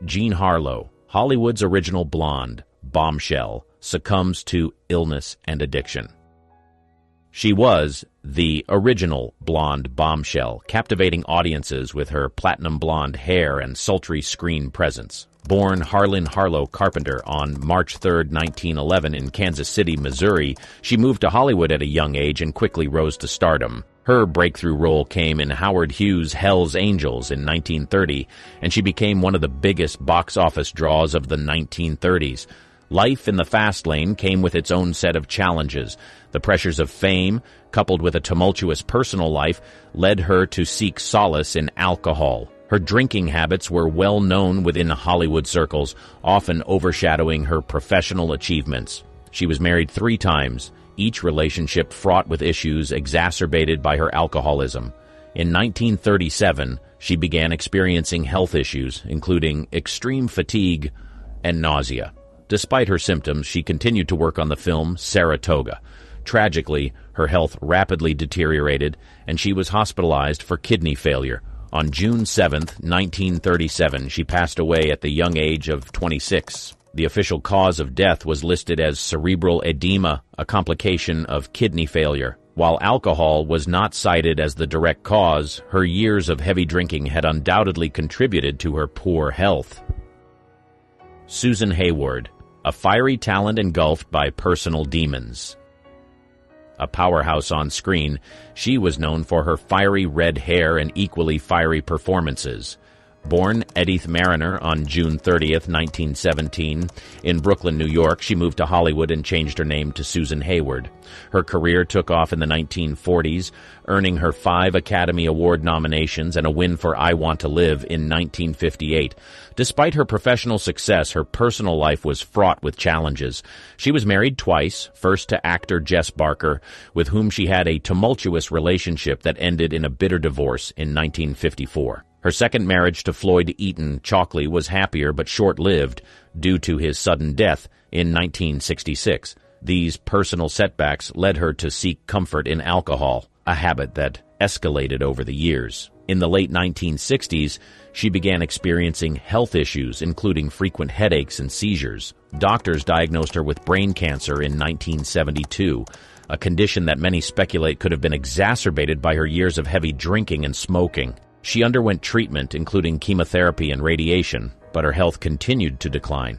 Jean Harlow, Hollywood's original blonde, bombshell, succumbs to illness and addiction. She was the original blonde bombshell, captivating audiences with her platinum blonde hair and sultry screen presence. Born Harlan Harlow Carpenter on March 3, 1911 in Kansas City, Missouri, she moved to Hollywood at a young age and quickly rose to stardom. Her breakthrough role came in Howard Hughes' Hell's Angels in 1930, and she became one of the biggest box office draws of the 1930s. Life in the fast lane came with its own set of challenges. The pressures of fame, coupled with a tumultuous personal life, led her to seek solace in alcohol. Her drinking habits were well known within Hollywood circles, often overshadowing her professional achievements. She was married 3 times, each relationship fraught with issues exacerbated by her alcoholism. In 1937, she began experiencing health issues, including extreme fatigue and nausea. Despite her symptoms, she continued to work on the film Saratoga. Tragically, her health rapidly deteriorated, and she was hospitalized for kidney failure. On June 7, 1937, she passed away at the young age of 26. The official cause of death was listed as cerebral edema, a complication of kidney failure. While alcohol was not cited as the direct cause, her years of heavy drinking had undoubtedly contributed to her poor health. Susan Hayward, a fiery talent engulfed by personal demons. A powerhouse on screen, she was known for her fiery red hair and equally fiery performances. Born Edith Mariner on June 30, 1917, in Brooklyn, New York, she moved to Hollywood and changed her name to Susan Hayward. Her career took off in the 1940s, earning her 5 Academy Award nominations and a win for I Want to Live in 1958. Despite her professional success, her personal life was fraught with challenges. She was married twice, first to actor Jess Barker, with whom she had a tumultuous relationship that ended in a bitter divorce in 1954. Her second marriage to Floyd Eaton Chalkley was happier but short-lived due to his sudden death in 1966. These personal setbacks led her to seek comfort in alcohol, a habit that escalated over the years. In the late 1960s, she began experiencing health issues, including frequent headaches and seizures. Doctors diagnosed her with brain cancer in 1972, a condition that many speculate could have been exacerbated by her years of heavy drinking and smoking. She underwent treatment, including chemotherapy and radiation, but her health continued to decline.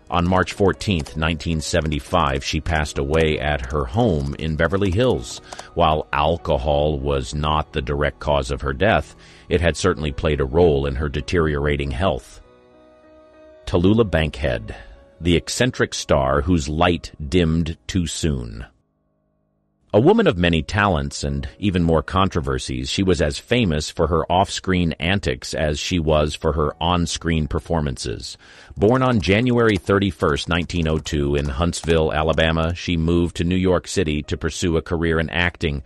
On March 14, 1975, she passed away at her home in Beverly Hills. While alcohol was not the direct cause of her death, it had certainly played a role in her deteriorating health. Tallulah Bankhead, the eccentric star whose light dimmed too soon. A woman of many talents and even more controversies, she was as famous for her off-screen antics as she was for her on-screen performances. Born on January 31, 1902 in Huntsville, Alabama, she moved to New York City to pursue a career in acting.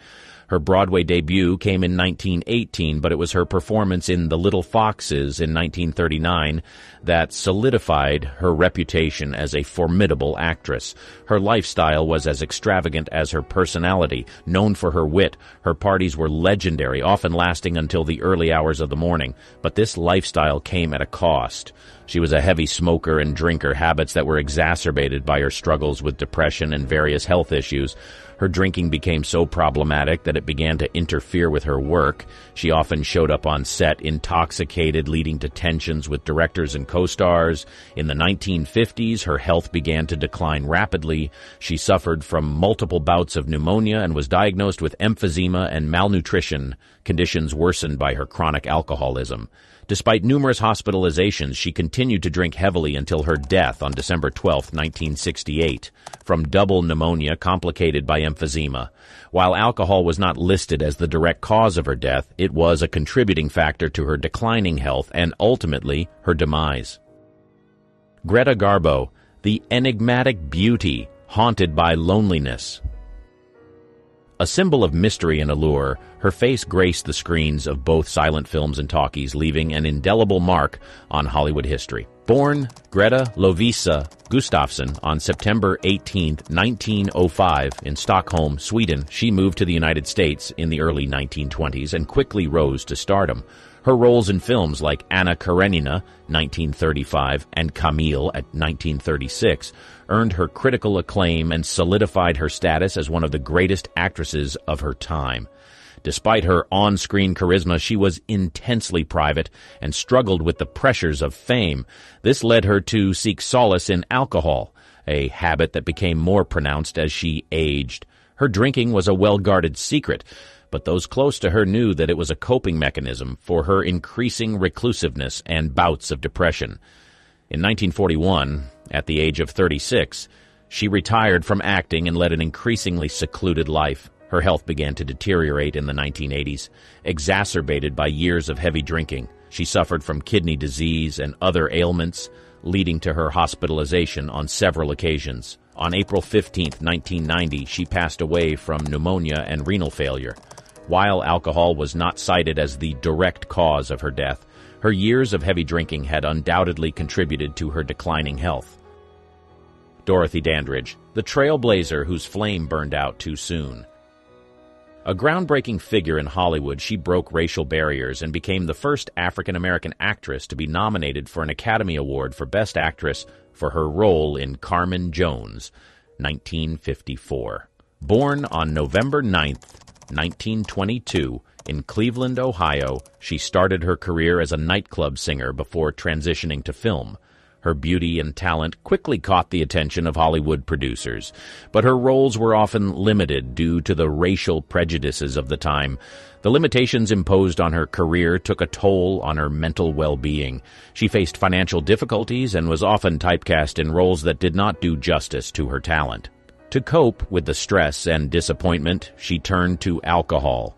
Her Broadway debut came in 1918, but it was her performance in The Little Foxes in 1939 that solidified her reputation as a formidable actress. Her lifestyle was as extravagant as her personality. Known for her wit, her parties were legendary, often lasting until the early hours of the morning. But this lifestyle came at a cost. She was a heavy smoker and drinker, habits that were exacerbated by her struggles with depression and various health issues. Her drinking became so problematic that it began to interfere with her work. She often showed up on set intoxicated, leading to tensions with directors and co-stars. In the 1950s, her health began to decline rapidly. She suffered from multiple bouts of pneumonia and was diagnosed with emphysema and malnutrition, conditions worsened by her chronic alcoholism. Despite numerous hospitalizations, she continued to drink heavily until her death on December 12, 1968, from double pneumonia complicated by emphysema. While alcohol was not listed as the direct cause of her death, it was a contributing factor to her declining health and ultimately her demise. Greta Garbo, the enigmatic beauty haunted by loneliness. A symbol of mystery and allure, Her face graced the screens of both silent films and talkies, leaving an indelible mark on Hollywood history. Born Greta Lovisa Gustafsson on September 18, 1905, in Stockholm, Sweden, she moved to the United States in the early 1920s and quickly rose to stardom. Her roles in films like Anna Karenina, 1935, and Camille at 1936 earned her critical acclaim and solidified her status as one of the greatest actresses of her time. Despite her on-screen charisma, she was intensely private and struggled with the pressures of fame. This led her to seek solace in alcohol, a habit that became more pronounced as she aged. Her drinking was a well-guarded secret, but those close to her knew that it was a coping mechanism for her increasing reclusiveness and bouts of depression. In 1941, at the age of 36, she retired from acting and led an increasingly secluded life. Her health began to deteriorate in the 1980s, exacerbated by years of heavy drinking. She suffered from kidney disease and other ailments, leading to her hospitalization on several occasions. On April 15, 1990, she passed away from pneumonia and renal failure. While alcohol was not cited as the direct cause of her death, her years of heavy drinking had undoubtedly contributed to her declining health. Dorothy Dandridge, the trailblazer whose flame burned out too soon. A groundbreaking figure in Hollywood, she broke racial barriers and became the first African-American actress to be nominated for an Academy Award for Best Actress for her role in Carmen Jones, 1954. Born on November 9, 1922, in Cleveland, Ohio, she started her career as a nightclub singer before transitioning to film. Her beauty and talent quickly caught the attention of Hollywood producers, but her roles were often limited due to the racial prejudices of the time. The limitations imposed on her career took a toll on her mental well-being. She faced financial difficulties and was often typecast in roles that did not do justice to her talent. To cope with the stress and disappointment, she turned to alcohol,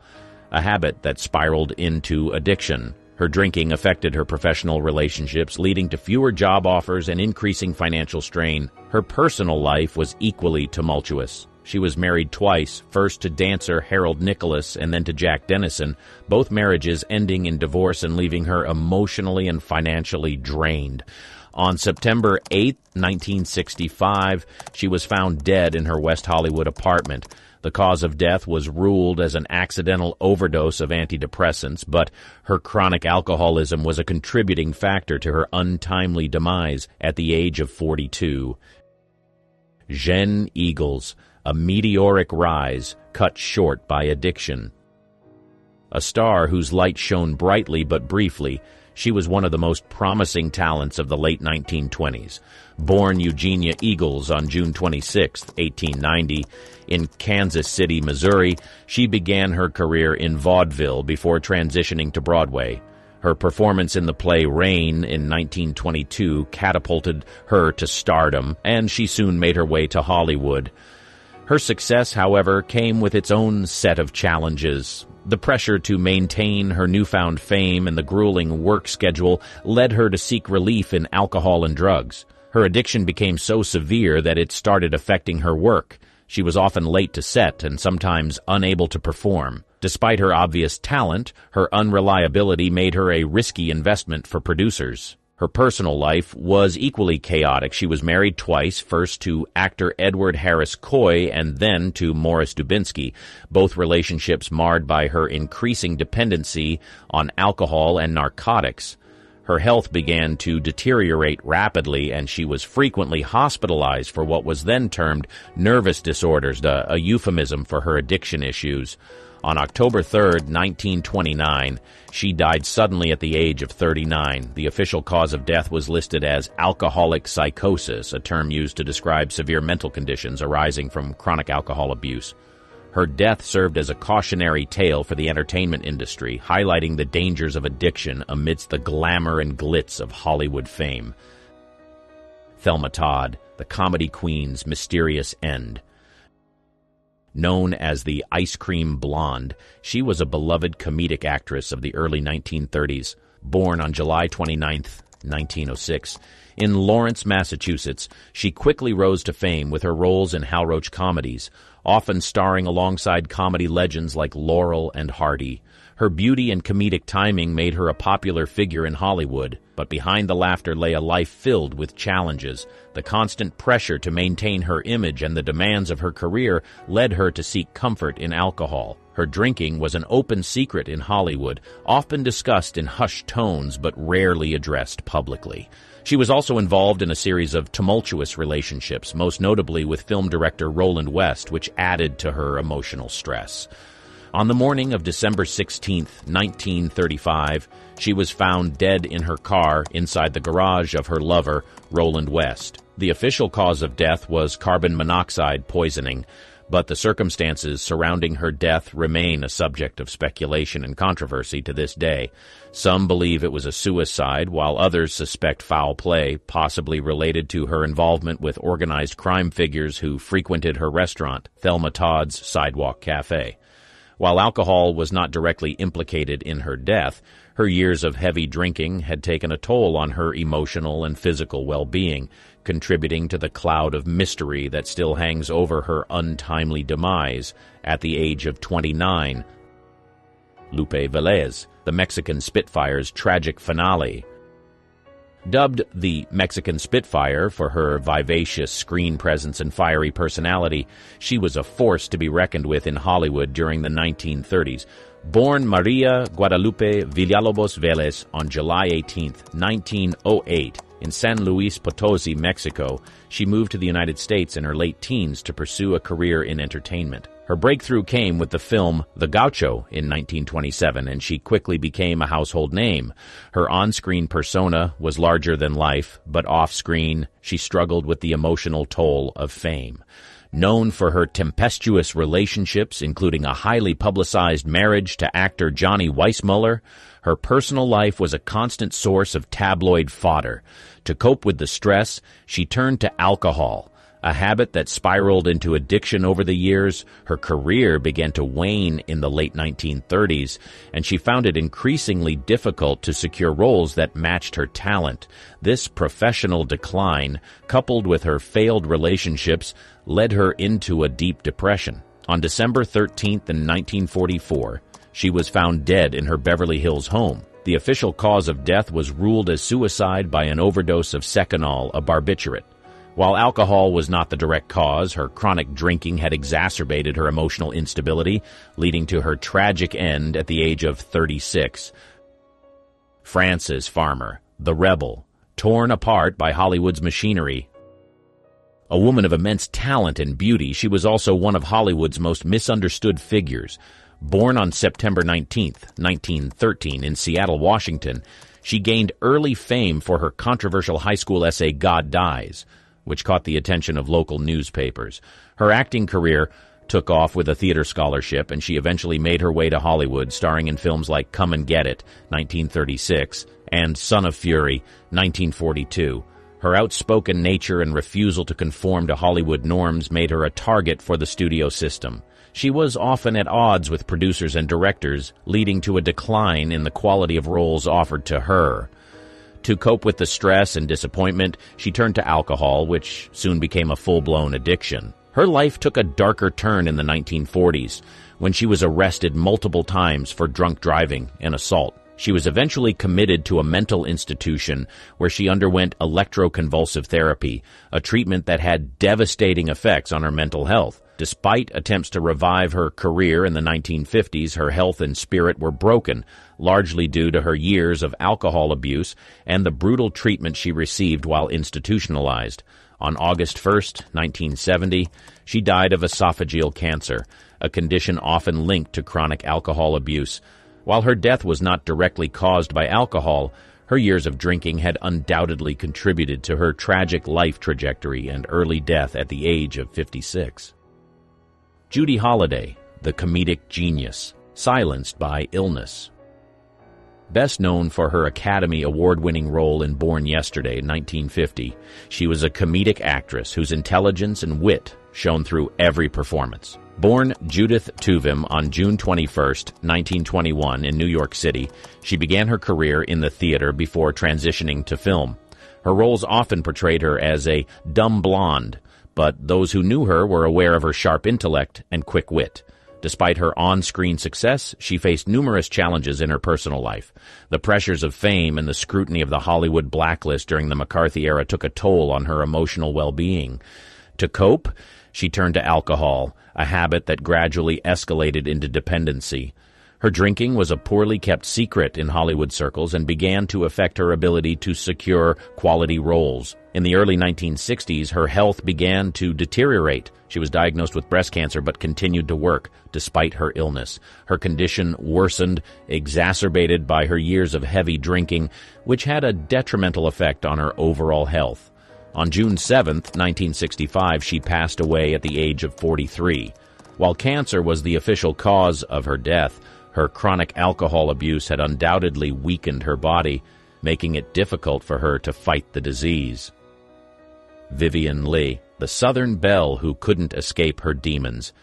a habit that spiraled into addiction. Her drinking affected her professional relationships, leading to fewer job offers and increasing financial strain. Her personal life was equally tumultuous. She was married twice, first to dancer Harold Nicholas and then to Jack Dennison, both marriages ending in divorce and leaving her emotionally and financially drained. On September 8, 1965, she was found dead in her West Hollywood apartment. The cause of death was ruled as an accidental overdose of antidepressants, but her chronic alcoholism was a contributing factor to her untimely demise at the age of 42. Jen Eagles, a meteoric rise cut short by addiction. A star whose light shone brightly but briefly, she was one of the most promising talents of the late 1920s. Born Eugenia Eagles on June 26, 1890, in Kansas City, Missouri, she began her career in vaudeville before transitioning to Broadway. Her performance in the play Rain in 1922 catapulted her to stardom, and she soon made her way to Hollywood. Her success, however, came with its own set of challenges. The pressure to maintain her newfound fame and the grueling work schedule led her to seek relief in alcohol and drugs. Her addiction became so severe that it started affecting her work. She was often late to set and sometimes unable to perform. Despite her obvious talent, her unreliability made her a risky investment for producers. Her personal life was equally chaotic. She was married twice, first to actor Edward Harris Coy and then to Morris Dubinsky, both relationships marred by her increasing dependency on alcohol and narcotics. Her health began to deteriorate rapidly, and she was frequently hospitalized for what was then termed nervous disorders, a euphemism for her addiction issues. On October 3, 1929, she died suddenly at the age of 39. The official cause of death was listed as alcoholic psychosis, a term used to describe severe mental conditions arising from chronic alcohol abuse. Her death served as a cautionary tale for the entertainment industry, highlighting the dangers of addiction amidst the glamour and glitz of Hollywood fame. Thelma Todd, the comedy queen's mysterious end. Known as the Ice Cream Blonde, she was a beloved comedic actress of the early 1930s. Born on July 29, 1906. In Lawrence, Massachusetts, she quickly rose to fame with her roles in Hal Roach comedies, often starring alongside comedy legends like Laurel and Hardy. Her beauty and comedic timing made her a popular figure in Hollywood, but behind the laughter lay a life filled with challenges. The constant pressure to maintain her image and the demands of her career led her to seek comfort in alcohol. Her drinking was an open secret in Hollywood, often discussed in hushed tones but rarely addressed publicly. She was also involved in a series of tumultuous relationships, most notably with film director Roland West, which added to her emotional stress. On the morning of December 16, 1935, she was found dead in her car inside the garage of her lover, Roland West. The official cause of death was carbon monoxide poisoning, but the circumstances surrounding her death remain a subject of speculation and controversy to this day. Some believe it was a suicide, while others suspect foul play, possibly related to her involvement with organized crime figures who frequented her restaurant, Thelma Todd's Sidewalk Cafe. While alcohol was not directly implicated in her death, her years of heavy drinking had taken a toll on her emotional and physical well-being, contributing to the cloud of mystery that still hangs over her untimely demise at the age of 29. Lupe Velez, the Mexican Spitfire's tragic finale. Dubbed the Mexican Spitfire for her vivacious screen presence and fiery personality, she was a force to be reckoned with in Hollywood during the 1930s. Born Maria Guadalupe Villalobos Velez on July 18, 1908, in San Luis Potosi, Mexico, she moved to the United States in her late teens to pursue a career in entertainment. Her breakthrough came with the film The Gaucho in 1927, and she quickly became a household name. Her on-screen persona was larger than life, but off-screen, she struggled with the emotional toll of fame. Known for her tempestuous relationships, including a highly publicized marriage to actor Johnny Weissmuller, her personal life was a constant source of tabloid fodder. To cope with the stress, she turned to alcohol, a habit that spiraled into addiction over the years. Her career began to wane in the late 1930s, and she found it increasingly difficult to secure roles that matched her talent. This professional decline, coupled with her failed relationships, led her into a deep depression. On December 13th in 1944, she was found dead in her Beverly Hills home. The official cause of death was ruled as suicide by an overdose of Seconal, a barbiturate. While alcohol was not the direct cause, her chronic drinking had exacerbated her emotional instability, leading to her tragic end at the age of 36. Frances Farmer, the rebel, torn apart by Hollywood's machinery. A woman of immense talent and beauty, she was also one of Hollywood's most misunderstood figures. Born on September 19, 1913, in Seattle, Washington, she gained early fame for her controversial high school essay God Dies, which caught the attention of local newspapers. Her acting career took off with a theater scholarship, and she eventually made her way to Hollywood, starring in films like Come and Get It, 1936, and Son of Fury, 1942. Her outspoken nature and refusal to conform to Hollywood norms made her a target for the studio system. She was often at odds with producers and directors, leading to a decline in the quality of roles offered to her. To cope with the stress and disappointment, she turned to alcohol, which soon became a full-blown addiction. Her life took a darker turn in the 1940s, when she was arrested multiple times for drunk driving and assault. She was eventually committed to a mental institution where she underwent electroconvulsive therapy, a treatment that had devastating effects on her mental health. Despite attempts to revive her career in the 1950s, her health and spirit were broken, largely due to her years of alcohol abuse and the brutal treatment she received while institutionalized. On August 1, 1970, she died of esophageal cancer, a condition often linked to chronic alcohol abuse. While her death was not directly caused by alcohol, her years of drinking had undoubtedly contributed to her tragic life trajectory and early death at the age of 56. Judy Holliday, the comedic genius, silenced by illness. Best known for her Academy Award-winning role in Born Yesterday, 1950, she was a comedic actress whose intelligence and wit shone through every performance. Born Judith Tuvim on June 21, 1921 in New York City, she began her career in the theater before transitioning to film. Her roles often portrayed her as a dumb blonde, but those who knew her were aware of her sharp intellect and quick wit. Despite her on-screen success, she faced numerous challenges in her personal life. The pressures of fame and the scrutiny of the Hollywood blacklist during the McCarthy era took a toll on her emotional well-being. To cope, she turned to alcohol, a habit that gradually escalated into dependency. Her drinking was a poorly kept secret in Hollywood circles and began to affect her ability to secure quality roles. In the early 1960s, her health began to deteriorate. She was diagnosed with breast cancer but continued to work despite her illness. Her condition worsened, exacerbated by her years of heavy drinking, which had a detrimental effect on her overall health. On June 7, 1965, she passed away at the age of 43. While cancer was the official cause of her death, her chronic alcohol abuse had undoubtedly weakened her body, making it difficult for her to fight the disease. Vivien Leigh, the Southern belle who couldn't escape her demons.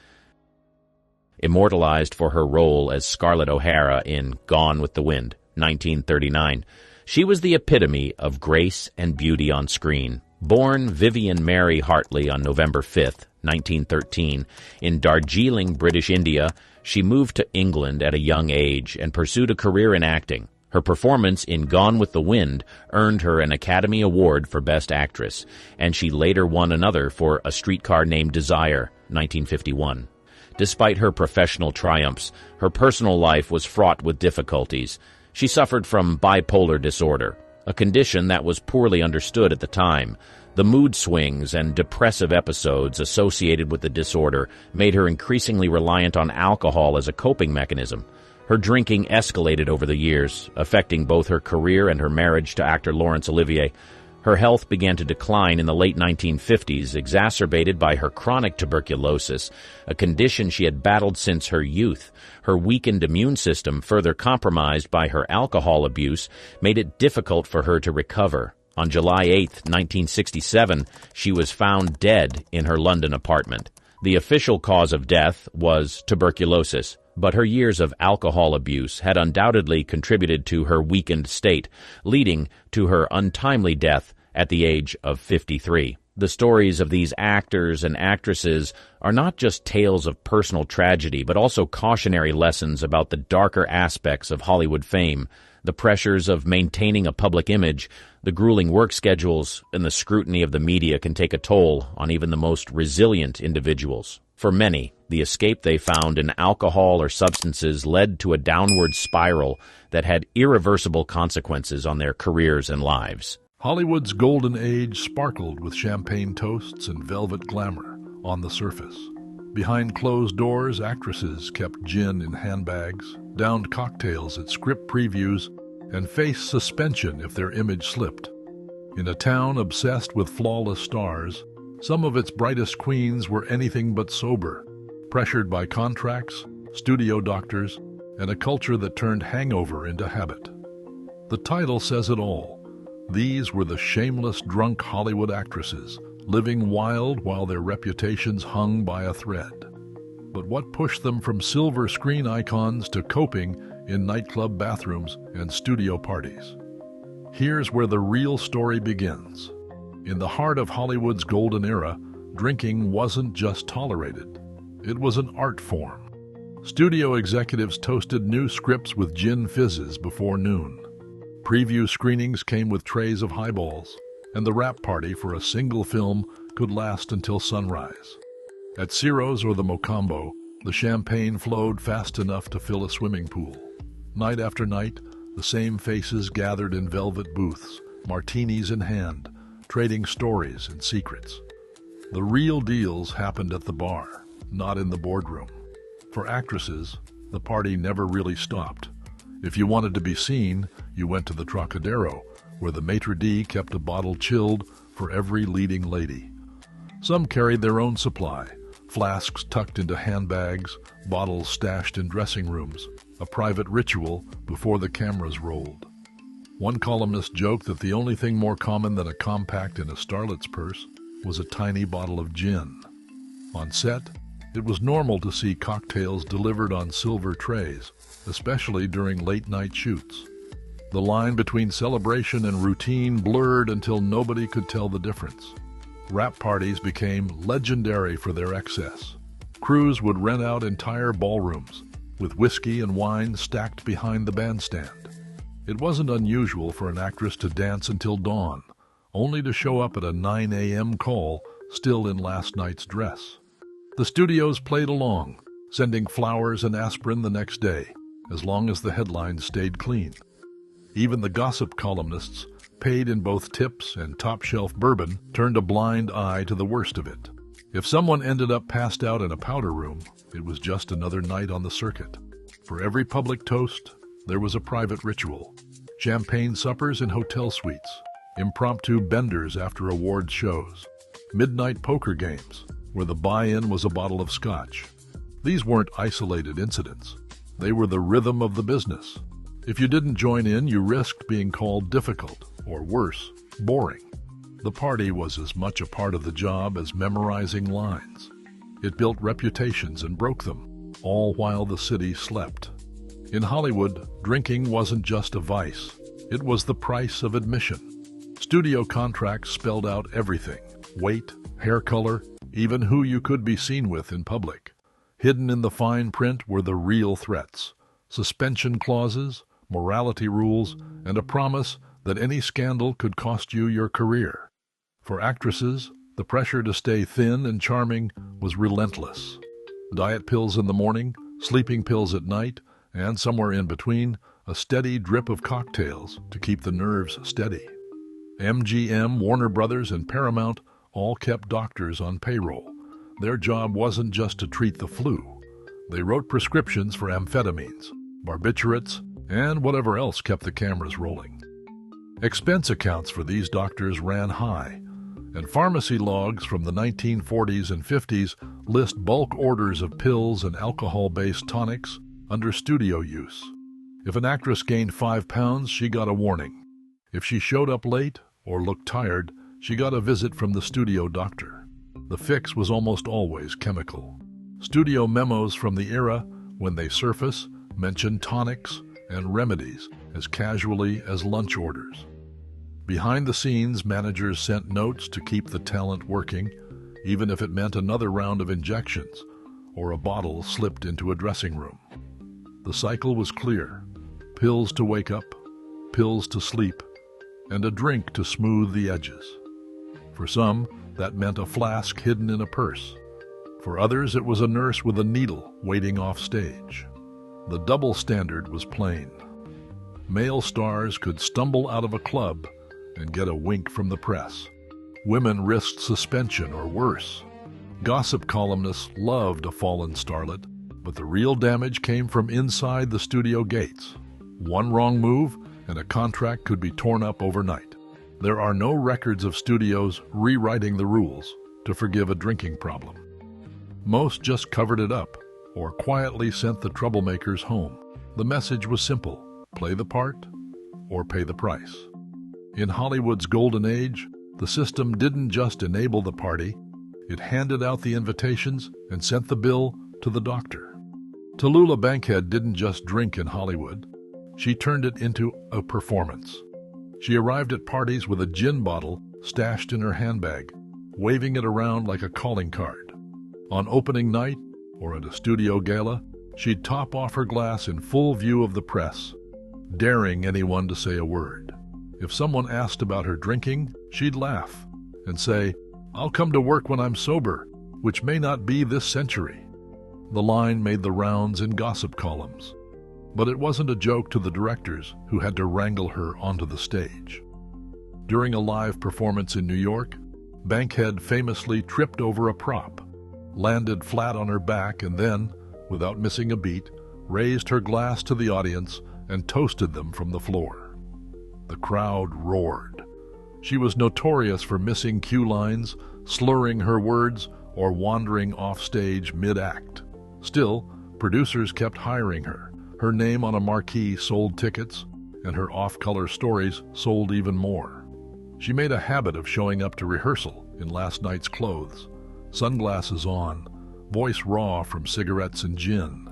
Immortalized for her role as Scarlett O'Hara in Gone with the Wind, 1939, she was the epitome of grace and beauty on screen. Born Vivian Mary Hartley on November 5, 1913, in Darjeeling, British India, she moved to England at a young age and pursued a career in acting. Her performance in Gone with the Wind earned her an Academy Award for Best Actress, and she later won another for A Streetcar Named Desire, 1951. Despite her professional triumphs, her personal life was fraught with difficulties. She suffered from bipolar disorder, a condition that was poorly understood at the time. The mood swings and depressive episodes associated with the disorder made her increasingly reliant on alcohol as a coping mechanism. Her drinking escalated over the years, affecting both her career and her marriage to actor Laurence Olivier. Her health began to decline in the late 1950s, exacerbated by her chronic tuberculosis, a condition she had battled since her youth. Her weakened immune system, further compromised by her alcohol abuse, made it difficult for her to recover. On July 8, 1967, she was found dead in her London apartment. The official cause of death was tuberculosis, but her years of alcohol abuse had undoubtedly contributed to her weakened state, leading to her untimely death at the age of 53. The stories of these actors and actresses are not just tales of personal tragedy, but also cautionary lessons about the darker aspects of Hollywood fame, the pressures of maintaining a public image, the grueling work schedules, and the scrutiny of the media can take a toll on even the most resilient individuals. For many, the escape they found in alcohol or substances led to a downward spiral that had irreversible consequences on their careers and lives. Hollywood's golden age sparkled with champagne toasts and velvet glamour on the surface. Behind closed doors, actresses kept gin in handbags, downed cocktails at script previews, and faced suspension if their image slipped. In a town obsessed with flawless stars, some of its brightest queens were anything but sober, pressured by contracts, studio doctors, and a culture that turned hangover into habit. The title says it all. These were the shameless, drunk Hollywood actresses, living wild while their reputations hung by a thread. But what pushed them from silver screen icons to coping in nightclub bathrooms and studio parties? Here's where the real story begins. In the heart of Hollywood's golden era, drinking wasn't just tolerated. It was an art form. Studio executives toasted new scripts with gin fizzes before noon. Preview screenings came with trays of highballs, and the wrap party for a single film could last until sunrise. At Ciro's or the Mocambo, the champagne flowed fast enough to fill a swimming pool. Night after night, the same faces gathered in velvet booths, martinis in hand, trading stories and secrets. The real deals happened at the bar, not in the boardroom. For actresses, the party never really stopped. If you wanted to be seen, you went to the Trocadero, where the maitre d' kept a bottle chilled for every leading lady. Some carried their own supply, flasks tucked into handbags, bottles stashed in dressing rooms, a private ritual before the cameras rolled. One columnist joked that the only thing more common than a compact in a starlet's purse was a tiny bottle of gin. On set, It was normal to see cocktails delivered on silver trays, especially during late-night shoots. The line between celebration and routine blurred until nobody could tell the difference. Wrap parties became legendary for their excess. Crews would rent out entire ballrooms, with whiskey and wine stacked behind the bandstand. It wasn't unusual for an actress to dance until dawn, only to show up at a 9 a.m. call, still in last night's dress. The studios played along, sending flowers and aspirin the next day, as long as the headlines stayed clean. Even the gossip columnists, paid in both tips and top-shelf bourbon, turned a blind eye to the worst of it. If someone ended up passed out in a powder room, it was just another night on the circuit. For every public toast, there was a private ritual. Champagne suppers in hotel suites, impromptu benders after award shows, midnight poker games, where the buy-in was a bottle of scotch. These weren't isolated incidents. They were the rhythm of the business. If you didn't join in, you risked being called difficult, or worse, boring. The party was as much a part of the job as memorizing lines. It built reputations and broke them, all while the city slept. In Hollywood, drinking wasn't just a vice. It was the price of admission. Studio contracts spelled out everything: weight, hair color, even who you could be seen with in public. Hidden in the fine print were the real threats: suspension clauses, morality rules, and a promise that any scandal could cost you your career. For actresses, the pressure to stay thin and charming was relentless. Diet pills in the morning, sleeping pills at night, and somewhere in between, a steady drip of cocktails to keep the nerves steady. MGM, Warner Brothers, and Paramount all kept doctors on payroll. Their job wasn't just to treat the flu. They wrote prescriptions for amphetamines, barbiturates, and whatever else kept the cameras rolling. Expense accounts for these doctors ran high, and pharmacy logs from the 1940s and 50s list bulk orders of pills and alcohol-based tonics under studio use. If an actress gained 5 pounds, she got a warning. If she showed up late or looked tired, she got a visit from the studio doctor. The fix was almost always chemical. Studio memos from the era, when they surface, mention tonics and remedies as casually as lunch orders. Behind the scenes, managers sent notes to keep the talent working, even if it meant another round of injections or a bottle slipped into a dressing room. The cycle was clear: pills to wake up, pills to sleep, and a drink to smooth the edges. For some, that meant a flask hidden in a purse. For others, it was a nurse with a needle waiting off stage. The double standard was plain. Male stars could stumble out of a club and get a wink from the press. Women risked suspension or worse. Gossip columnists loved a fallen starlet, but the real damage came from inside the studio gates. One wrong move, and a contract could be torn up overnight. There are no records of studios rewriting the rules to forgive a drinking problem. Most just covered it up, or quietly sent the troublemakers home. The message was simple: play the part or pay the price. In Hollywood's golden age, the system didn't just enable the party, it handed out the invitations and sent the bill to the doctor. Tallulah Bankhead didn't just drink in Hollywood, she turned it into a performance. She arrived at parties with a gin bottle stashed in her handbag, waving it around like a calling card. On opening night, or at a studio gala, she'd top off her glass in full view of the press, daring anyone to say a word. If someone asked about her drinking, she'd laugh and say, "I'll come to work when I'm sober," which may not be this century. The line made the rounds in gossip columns. But it wasn't a joke to the directors who had to wrangle her onto the stage. During a live performance in New York, Bankhead famously tripped over a prop, landed flat on her back, and then, without missing a beat, raised her glass to the audience and toasted them from the floor. The crowd roared. She was notorious for missing cue lines, slurring her words, or wandering off stage mid-act. Still, producers kept hiring her. Her name on a marquee sold tickets, and her off-color stories sold even more. She made a habit of showing up to rehearsal in last night's clothes, sunglasses on, voice raw from cigarettes and gin.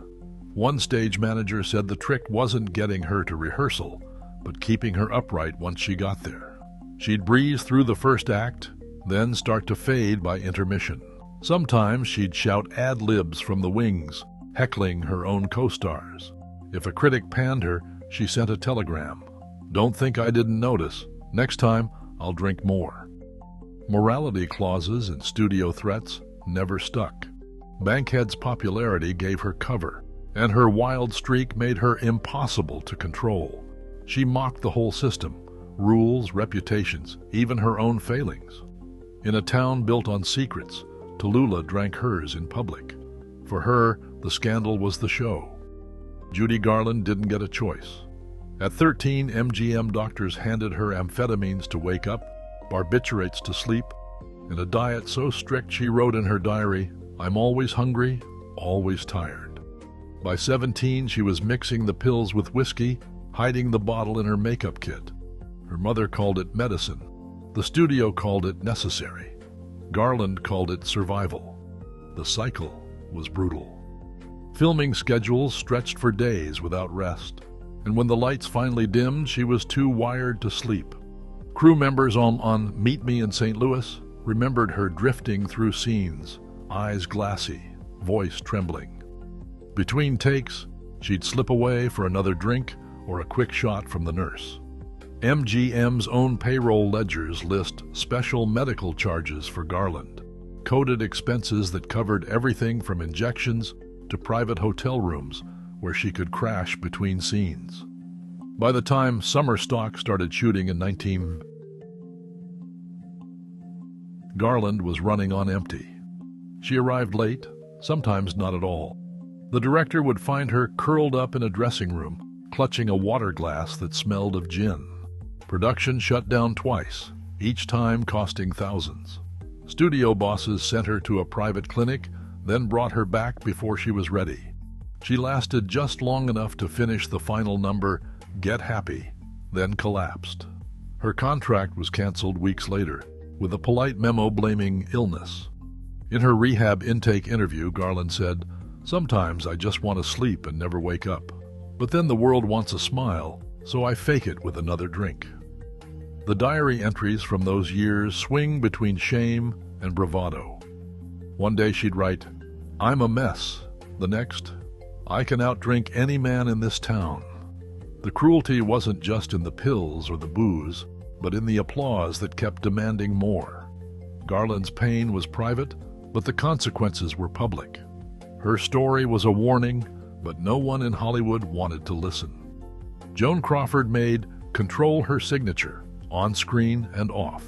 One stage manager said the trick wasn't getting her to rehearsal, but keeping her upright once she got there. She'd breeze through the first act, then start to fade by intermission. Sometimes she'd shout ad-libs from the wings, heckling her own co-stars. If a critic panned her, she sent a telegram. "Don't think I didn't notice. Next time, I'll drink more." Morality clauses and studio threats never stuck. Bankhead's popularity gave her cover, and her wild streak made her impossible to control. She mocked the whole system, rules, reputations, even her own failings. In a town built on secrets, Tallulah drank hers in public. For her, the scandal was the show. Judy Garland didn't get a choice. At 13, MGM doctors handed her amphetamines to wake up, barbiturates to sleep, and a diet so strict she wrote in her diary, "I'm always hungry, always tired." By 17, she was mixing the pills with whiskey, hiding the bottle in her makeup kit. Her mother called it medicine. The studio called it necessary. Garland called it survival. The cycle was brutal. Filming schedules stretched for days without rest, and when the lights finally dimmed, she was too wired to sleep. Crew members on Meet Me in St. Louis remembered her drifting through scenes, eyes glassy, voice trembling. Between takes, she'd slip away for another drink or a quick shot from the nurse. MGM's own payroll ledgers list special medical charges for Garland, coded expenses that covered everything from injections to private hotel rooms where she could crash between scenes. By the time summer stock started shooting in Garland was running on empty. She arrived late, sometimes not at all. The director would find her curled up in a dressing room, clutching a water glass that smelled of gin. Production shut down twice, each time costing thousands. Studio bosses sent her to a private clinic, then brought her back before she was ready. She lasted just long enough to finish the final number, Get Happy, then collapsed. Her contract was canceled weeks later, with a polite memo blaming illness. In her rehab intake interview, Garland said, "Sometimes I just want to sleep and never wake up. But then the world wants a smile, so I fake it with another drink." The diary entries from those years swing between shame and bravado. One day she'd write, "I'm a mess." The next, "I can outdrink any man in this town." The cruelty wasn't just in the pills or the booze, but in the applause that kept demanding more. Garland's pain was private, but the consequences were public. Her story was a warning, but no one in Hollywood wanted to listen. Joan Crawford made Control her signature, on screen and off.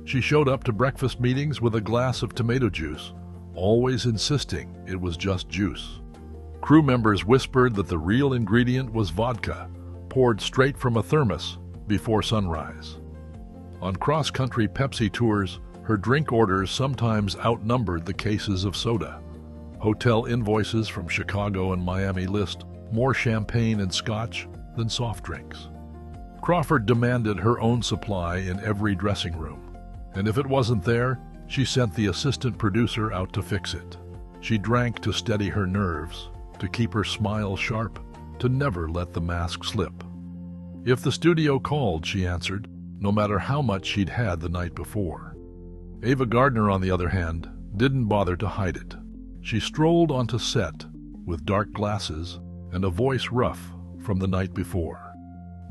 She showed up to breakfast meetings with a glass of tomato juice, always insisting it was just juice. Crew members whispered that the real ingredient was vodka, poured straight from a thermos before sunrise. On cross-country Pepsi tours, her drink orders sometimes outnumbered the cases of soda. Hotel invoices from Chicago and Miami list more champagne and scotch than soft drinks. Crawford demanded her own supply in every dressing room, and if it wasn't there, she sent the assistant producer out to fix it. She drank to steady her nerves, to keep her smile sharp, to never let the mask slip. If the studio called, she answered, no matter how much she'd had the night before. Ava Gardner, on the other hand, didn't bother to hide it. She strolled onto set with dark glasses and a voice rough from the night before.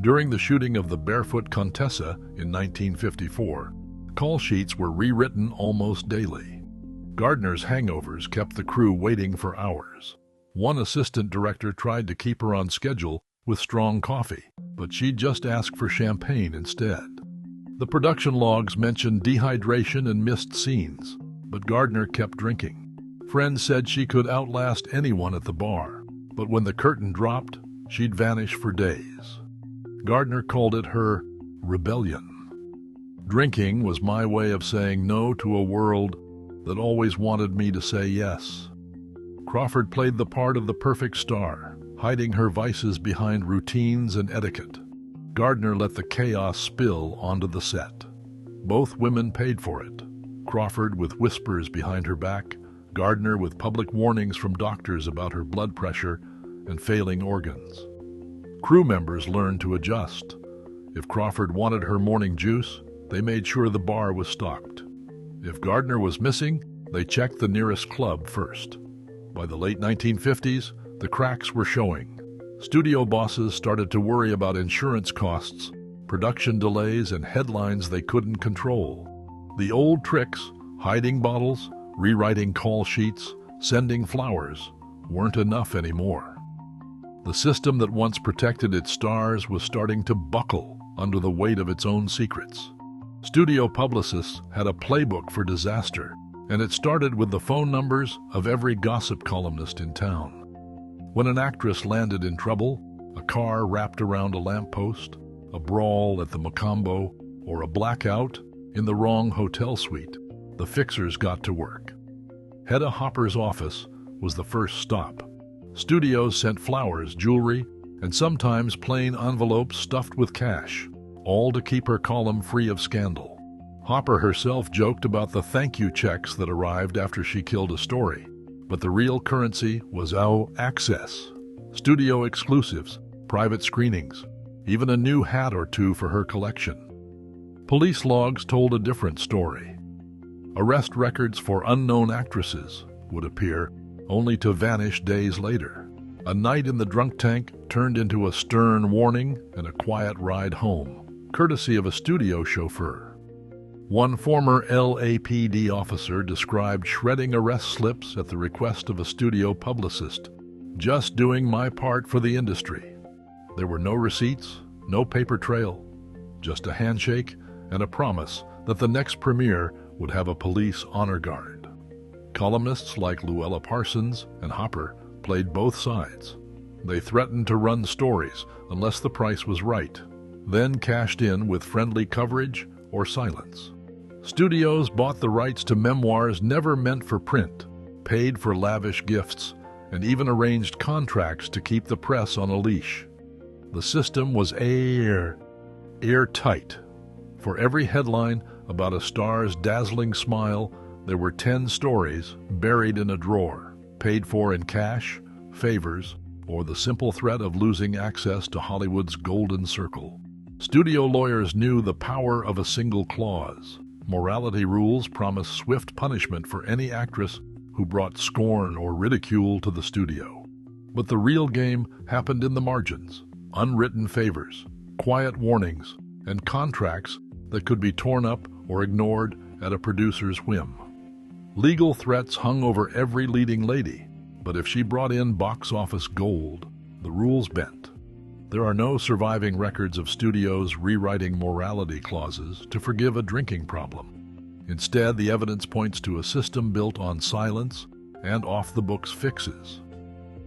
During the shooting of The Barefoot Contessa in 1954, call sheets were rewritten almost daily. Gardner's hangovers kept the crew waiting for hours. One assistant director tried to keep her on schedule with strong coffee, but she'd just ask for champagne instead. The production logs mentioned dehydration and missed scenes, but Gardner kept drinking. Friends said she could outlast anyone at the bar, but when the curtain dropped, she'd vanish for days. Gardner called it her rebellion. Drinking was my way of saying no to a world that always wanted me to say yes. Crawford played the part of the perfect star, hiding her vices behind routines and etiquette. Gardner let the chaos spill onto the set. Both women paid for it, Crawford with whispers behind her back, Gardner with public warnings from doctors about her blood pressure and failing organs. Crew members learned to adjust. If Crawford wanted her morning juice, they made sure the bar was stocked. If Gardner was missing, they checked the nearest club first. By the late 1950s, the cracks were showing. Studio bosses started to worry about insurance costs, production delays, and headlines they couldn't control. The old tricks, hiding bottles, rewriting call sheets, sending flowers, weren't enough anymore. The system that once protected its stars was starting to buckle under the weight of its own secrets. Studio publicists had a playbook for disaster, and it started with the phone numbers of every gossip columnist in town. When an actress landed in trouble, a car wrapped around a lamppost, a brawl at the Macombo, or a blackout in the wrong hotel suite, the fixers got to work. Hedda Hopper's office was the first stop. Studios sent flowers, jewelry, and sometimes plain envelopes stuffed with cash, all to keep her column free of scandal. Hopper herself joked about the thank you checks that arrived after she killed a story, but the real currency was our access. Studio exclusives, private screenings, even a new hat or two for her collection. Police logs told a different story. Arrest records for unknown actresses would appear, only to vanish days later. A night in the drunk tank turned into a stern warning and a quiet ride home, courtesy of a studio chauffeur. One former LAPD officer described shredding arrest slips at the request of a studio publicist, just doing my part for the industry. There were no receipts, no paper trail, just a handshake and a promise that the next premiere would have a police honor guard. Columnists like Luella Parsons and Hopper played both sides. They threatened to run stories unless the price was right, then cashed in with friendly coverage or silence. Studios bought the rights to memoirs never meant for print, paid for lavish gifts, and even arranged contracts to keep the press on a leash. The system was airtight. For every headline about a star's dazzling smile, there were 10 stories buried in a drawer, paid for in cash, favors, or the simple threat of losing access to Hollywood's golden circle. Studio lawyers knew the power of a single clause. Morality rules promised swift punishment for any actress who brought scorn or ridicule to the studio. But the real game happened in the margins. Unwritten favors, quiet warnings, and contracts that could be torn up or ignored at a producer's whim. Legal threats hung over every leading lady, but if she brought in box office gold, the rules bent. There are no surviving records of studios rewriting morality clauses to forgive a drinking problem. Instead, the evidence points to a system built on silence and off-the-books fixes.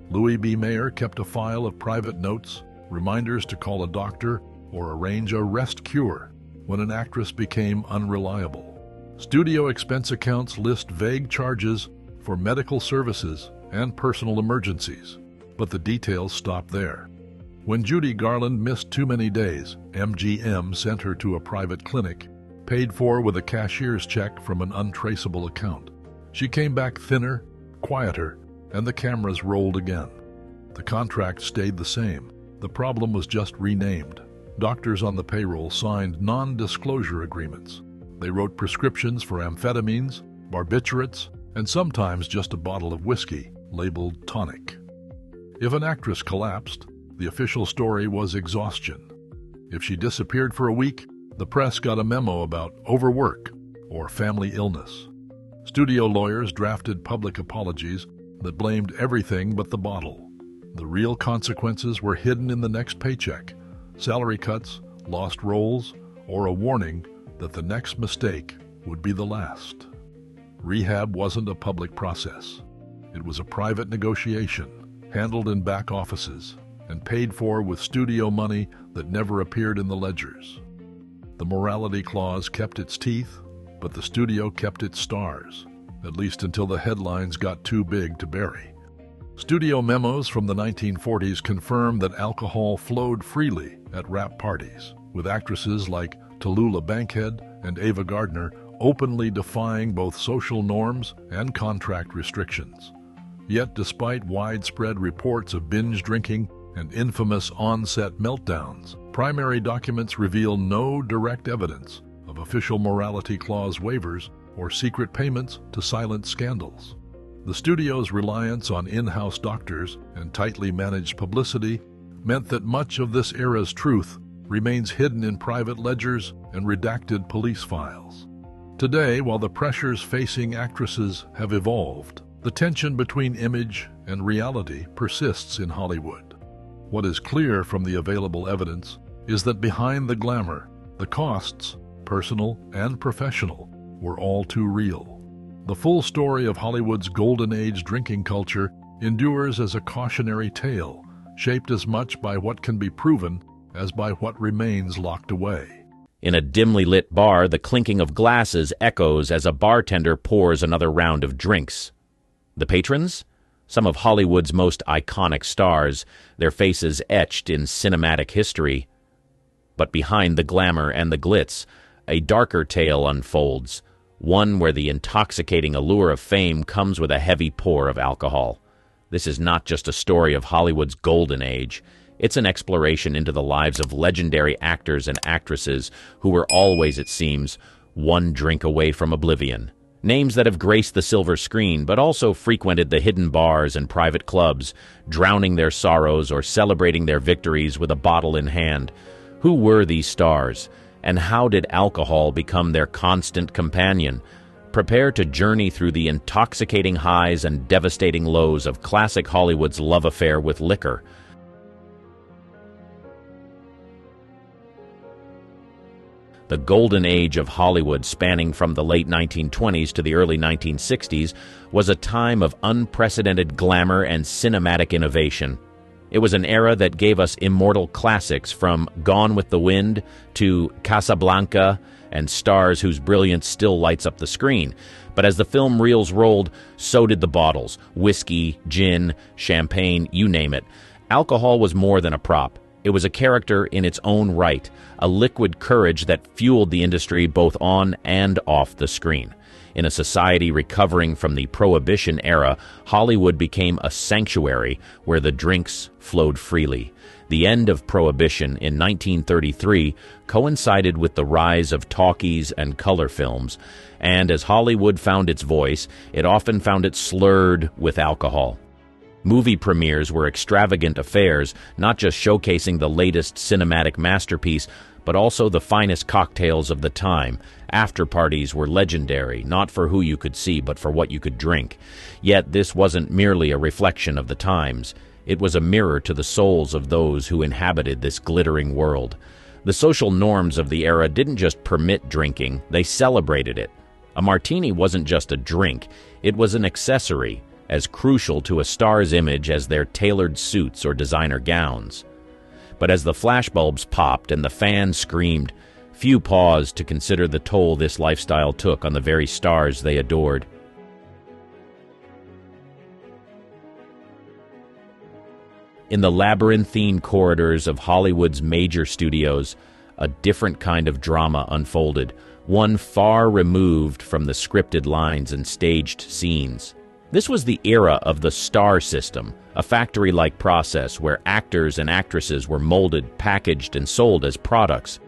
Louis B. Mayer kept a file of private notes, reminders to call a doctor or arrange a rest cure when an actress became unreliable. Studio expense accounts list vague charges for medical services and personal emergencies, but the details stop there. When Judy Garland missed too many days, MGM sent her to a private clinic, paid for with a cashier's check from an untraceable account. She came back thinner, quieter, and the cameras rolled again. The contract stayed the same. The problem was just renamed. Doctors on the payroll signed non-disclosure agreements. They wrote prescriptions for amphetamines, barbiturates, and sometimes just a bottle of whiskey labeled tonic. If an actress collapsed, the official story was exhaustion. If she disappeared for a week, the press got a memo about overwork or family illness. Studio lawyers drafted public apologies that blamed everything but the bottle. The real consequences were hidden in the next paycheck: salary cuts, lost roles, or a warning that the next mistake would be the last. Rehab wasn't a public process. It was a private negotiation, handled in back offices, and paid for with studio money that never appeared in the ledgers. The morality clause kept its teeth, but the studio kept its stars, at least until the headlines got too big to bury. Studio memos from the 1940s confirm that alcohol flowed freely at rap parties, with actresses like Tallulah Bankhead and Ava Gardner openly defying both social norms and contract restrictions. Yet, despite widespread reports of binge drinking and infamous on-set meltdowns, primary documents reveal no direct evidence of official morality clause waivers or secret payments to silence scandals. The studio's reliance on in-house doctors and tightly managed publicity meant that much of this era's truth remains hidden in private ledgers and redacted police files. Today, while the pressures facing actresses have evolved, the tension between image and reality persists in Hollywood. What is clear from the available evidence is that behind the glamour, the costs, personal and professional, were all too real. The full story of Hollywood's golden age drinking culture endures as a cautionary tale, shaped as much by what can be proven as by what remains locked away. In a dimly lit bar, the clinking of glasses echoes as a bartender pours another round of drinks. The patrons? Some of Hollywood's most iconic stars, their faces etched in cinematic history. But behind the glamour and the glitz, a darker tale unfolds, one where the intoxicating allure of fame comes with a heavy pour of alcohol. This is not just a story of Hollywood's golden age. It's an exploration into the lives of legendary actors and actresses who were always, it seems, one drink away from oblivion. Names that have graced the silver screen, but also frequented the hidden bars and private clubs, drowning their sorrows or celebrating their victories with a bottle in hand. Who were these stars, and how did alcohol become their constant companion? Prepare to journey through the intoxicating highs and devastating lows of classic Hollywood's love affair with liquor. The golden age of Hollywood, spanning from the late 1920s to the early 1960s, was a time of unprecedented glamour and cinematic innovation. It was an era that gave us immortal classics from Gone with the Wind to Casablanca and stars whose brilliance still lights up the screen. But as the film reels rolled, so did the bottles. Whiskey, gin, champagne, you name it. Alcohol was more than a prop. It was a character in its own right, a liquid courage that fueled the industry both on and off the screen. In a society recovering from the Prohibition era, Hollywood became a sanctuary where the drinks flowed freely. The end of Prohibition in 1933 coincided with the rise of talkies and color films, and as Hollywood found its voice, it often found it slurred with alcohol. Movie premieres were extravagant affairs, not just showcasing the latest cinematic masterpiece, but also the finest cocktails of the time. After parties were legendary, not for who you could see, but for what you could drink. Yet this wasn't merely a reflection of the times. It was a mirror to the souls of those who inhabited this glittering world. The social norms of the era didn't just permit drinking, they celebrated it. A martini wasn't just a drink, it was an accessory, as crucial to a star's image as their tailored suits or designer gowns. But as the flashbulbs popped and the fans screamed, few paused to consider the toll this lifestyle took on the very stars they adored. In the labyrinthine corridors of Hollywood's major studios, a different kind of drama unfolded, one far removed from the scripted lines and staged scenes. This was the era of the star system, a factory-like process where actors and actresses were molded, packaged, and sold as products.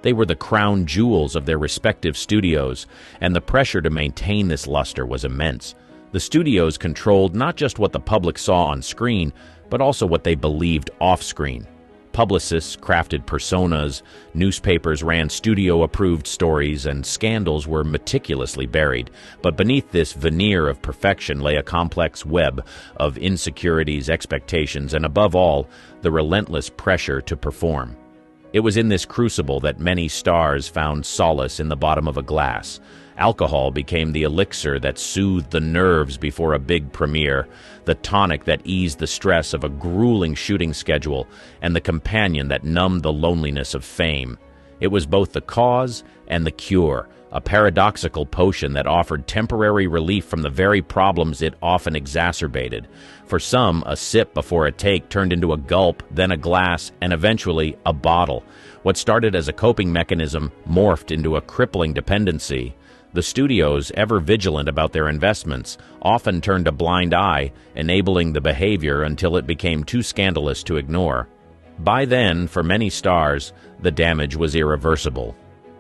They were the crown jewels of their respective studios, and the pressure to maintain this luster was immense. The studios controlled not just what the public saw on screen, but also what they believed off-screen. Publicists crafted personas, newspapers ran studio-approved stories, and scandals were meticulously buried. But beneath this veneer of perfection lay a complex web of insecurities, expectations, and above all, the relentless pressure to perform. It was in this crucible that many stars found solace in the bottom of a glass. Alcohol became the elixir that soothed the nerves before a big premiere, the tonic that eased the stress of a grueling shooting schedule, and the companion that numbed the loneliness of fame. It was both the cause and the cure, a paradoxical potion that offered temporary relief from the very problems it often exacerbated. For some, a sip before a take turned into a gulp, then a glass, and eventually a bottle. What started as a coping mechanism morphed into a crippling dependency. The studios, ever vigilant about their investments, often turned a blind eye, enabling the behavior until it became too scandalous to ignore. By then, for many stars, the damage was irreversible.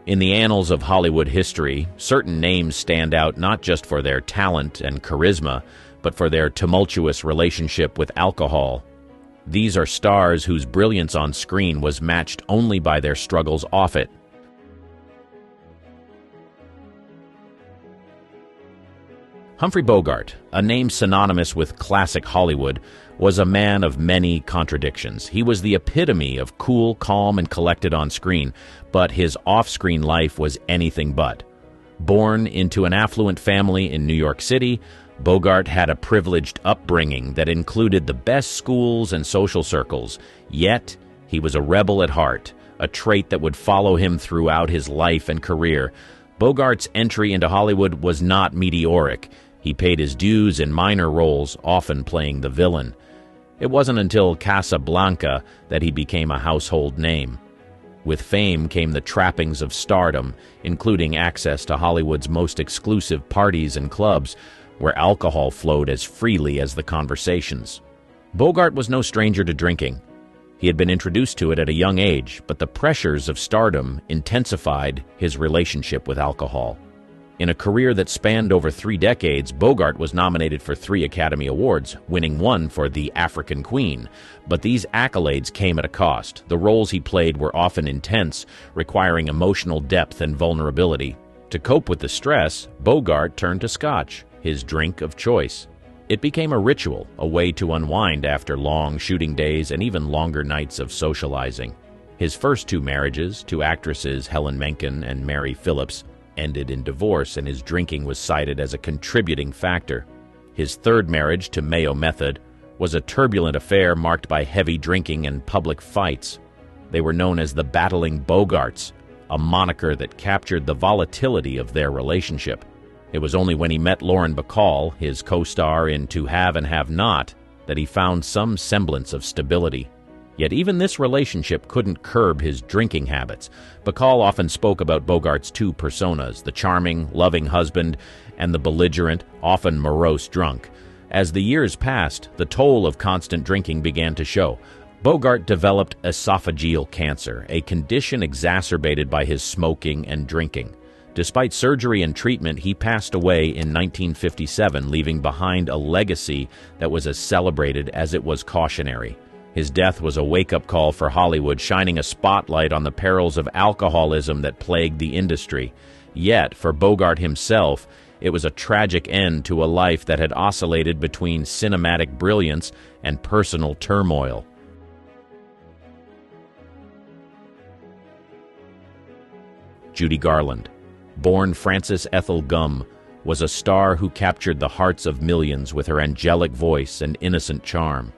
In the annals of Hollywood history, certain names stand out not just for their talent and charisma, but for their tumultuous relationship with alcohol. These are stars whose brilliance on screen was matched only by their struggles off it. Humphrey Bogart, a name synonymous with classic Hollywood, was a man of many contradictions. He was the epitome of cool, calm, and collected on screen, but his off-screen life was anything but. Born into an affluent family in New York City, Bogart had a privileged upbringing that included the best schools and social circles, yet he was a rebel at heart, a trait that would follow him throughout his life and career. Bogart's entry into Hollywood was not meteoric. He paid his dues in minor roles, often playing the villain. It wasn't until Casablanca that he became a household name. With fame came the trappings of stardom, including access to Hollywood's most exclusive parties and clubs, where alcohol flowed as freely as the conversations. Bogart was no stranger to drinking. He had been introduced to it at a young age, but the pressures of stardom intensified his relationship with alcohol. In a career that spanned over 3 decades, Bogart was nominated for 3 Academy Awards, winning 1 for The African Queen. But these accolades came at a cost. The roles he played were often intense, requiring emotional depth and vulnerability. To cope with the stress, Bogart turned to scotch, his drink of choice. It became a ritual, a way to unwind after long shooting days and even longer nights of socializing. His first 2 marriages, to actresses Helen Menken and Mary Phillips, ended in divorce, and his drinking was cited as a contributing factor. His 3rd marriage, to Mayo Method, was a turbulent affair marked by heavy drinking and public fights. They were known as the Battling Bogarts, a moniker that captured the volatility of their relationship. It was only when he met Lauren Bacall, his co-star in To Have and Have Not, that he found some semblance of stability. Yet even this relationship couldn't curb his drinking habits. Bacall often spoke about Bogart's 2 personas, the charming, loving husband and the belligerent, often morose drunk. As the years passed, the toll of constant drinking began to show. Bogart developed esophageal cancer, a condition exacerbated by his smoking and drinking. Despite surgery and treatment, he passed away in 1957, leaving behind a legacy that was as celebrated as it was cautionary. His death was a wake-up call for Hollywood, shining a spotlight on the perils of alcoholism that plagued the industry. Yet, for Bogart himself, it was a tragic end to a life that had oscillated between cinematic brilliance and personal turmoil. Judy Garland, born Frances Ethel Gumm, was a star who captured the hearts of millions with her angelic voice and innocent charm.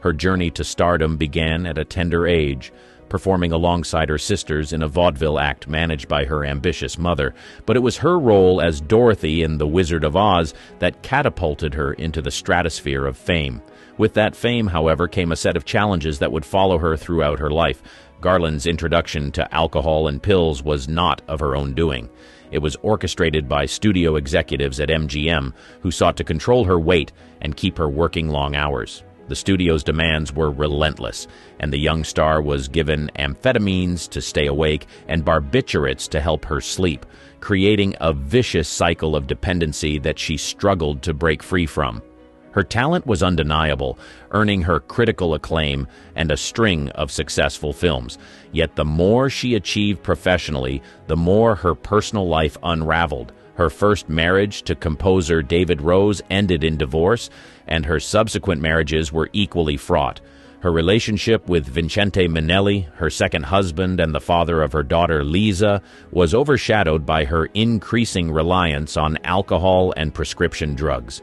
Her journey to stardom began at a tender age, performing alongside her sisters in a vaudeville act managed by her ambitious mother, but it was her role as Dorothy in The Wizard of Oz that catapulted her into the stratosphere of fame. With that fame, however, came a set of challenges that would follow her throughout her life. Garland's introduction to alcohol and pills was not of her own doing. It was orchestrated by studio executives at MGM, who sought to control her weight and keep her working long hours. The studio's demands were relentless, and the young star was given amphetamines to stay awake and barbiturates to help her sleep, creating a vicious cycle of dependency that she struggled to break free from. Her talent was undeniable, earning her critical acclaim and a string of successful films. Yet the more she achieved professionally, the more her personal life unraveled. Her first marriage to composer David Rose ended in divorce, and her subsequent marriages were equally fraught. Her relationship with Vincente Minnelli, her second husband and the father of her daughter Lisa, was overshadowed by her increasing reliance on alcohol and prescription drugs.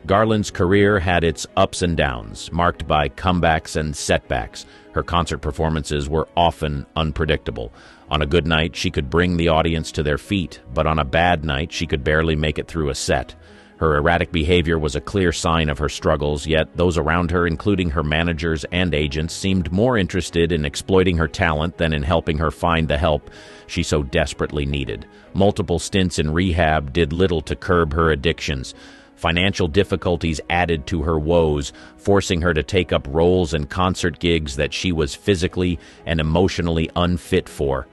Garland's career had its ups and downs, marked by comebacks and setbacks. Her concert performances were often unpredictable. On a good night, she could bring the audience to their feet, but on a bad night, she could barely make it through a set. Her erratic behavior was a clear sign of her struggles, yet those around her, including her managers and agents, seemed more interested in exploiting her talent than in helping her find the help she so desperately needed. Multiple stints in rehab did little to curb her addictions. Financial difficulties added to her woes, forcing her to take up roles and concert gigs that she was physically and emotionally unfit for.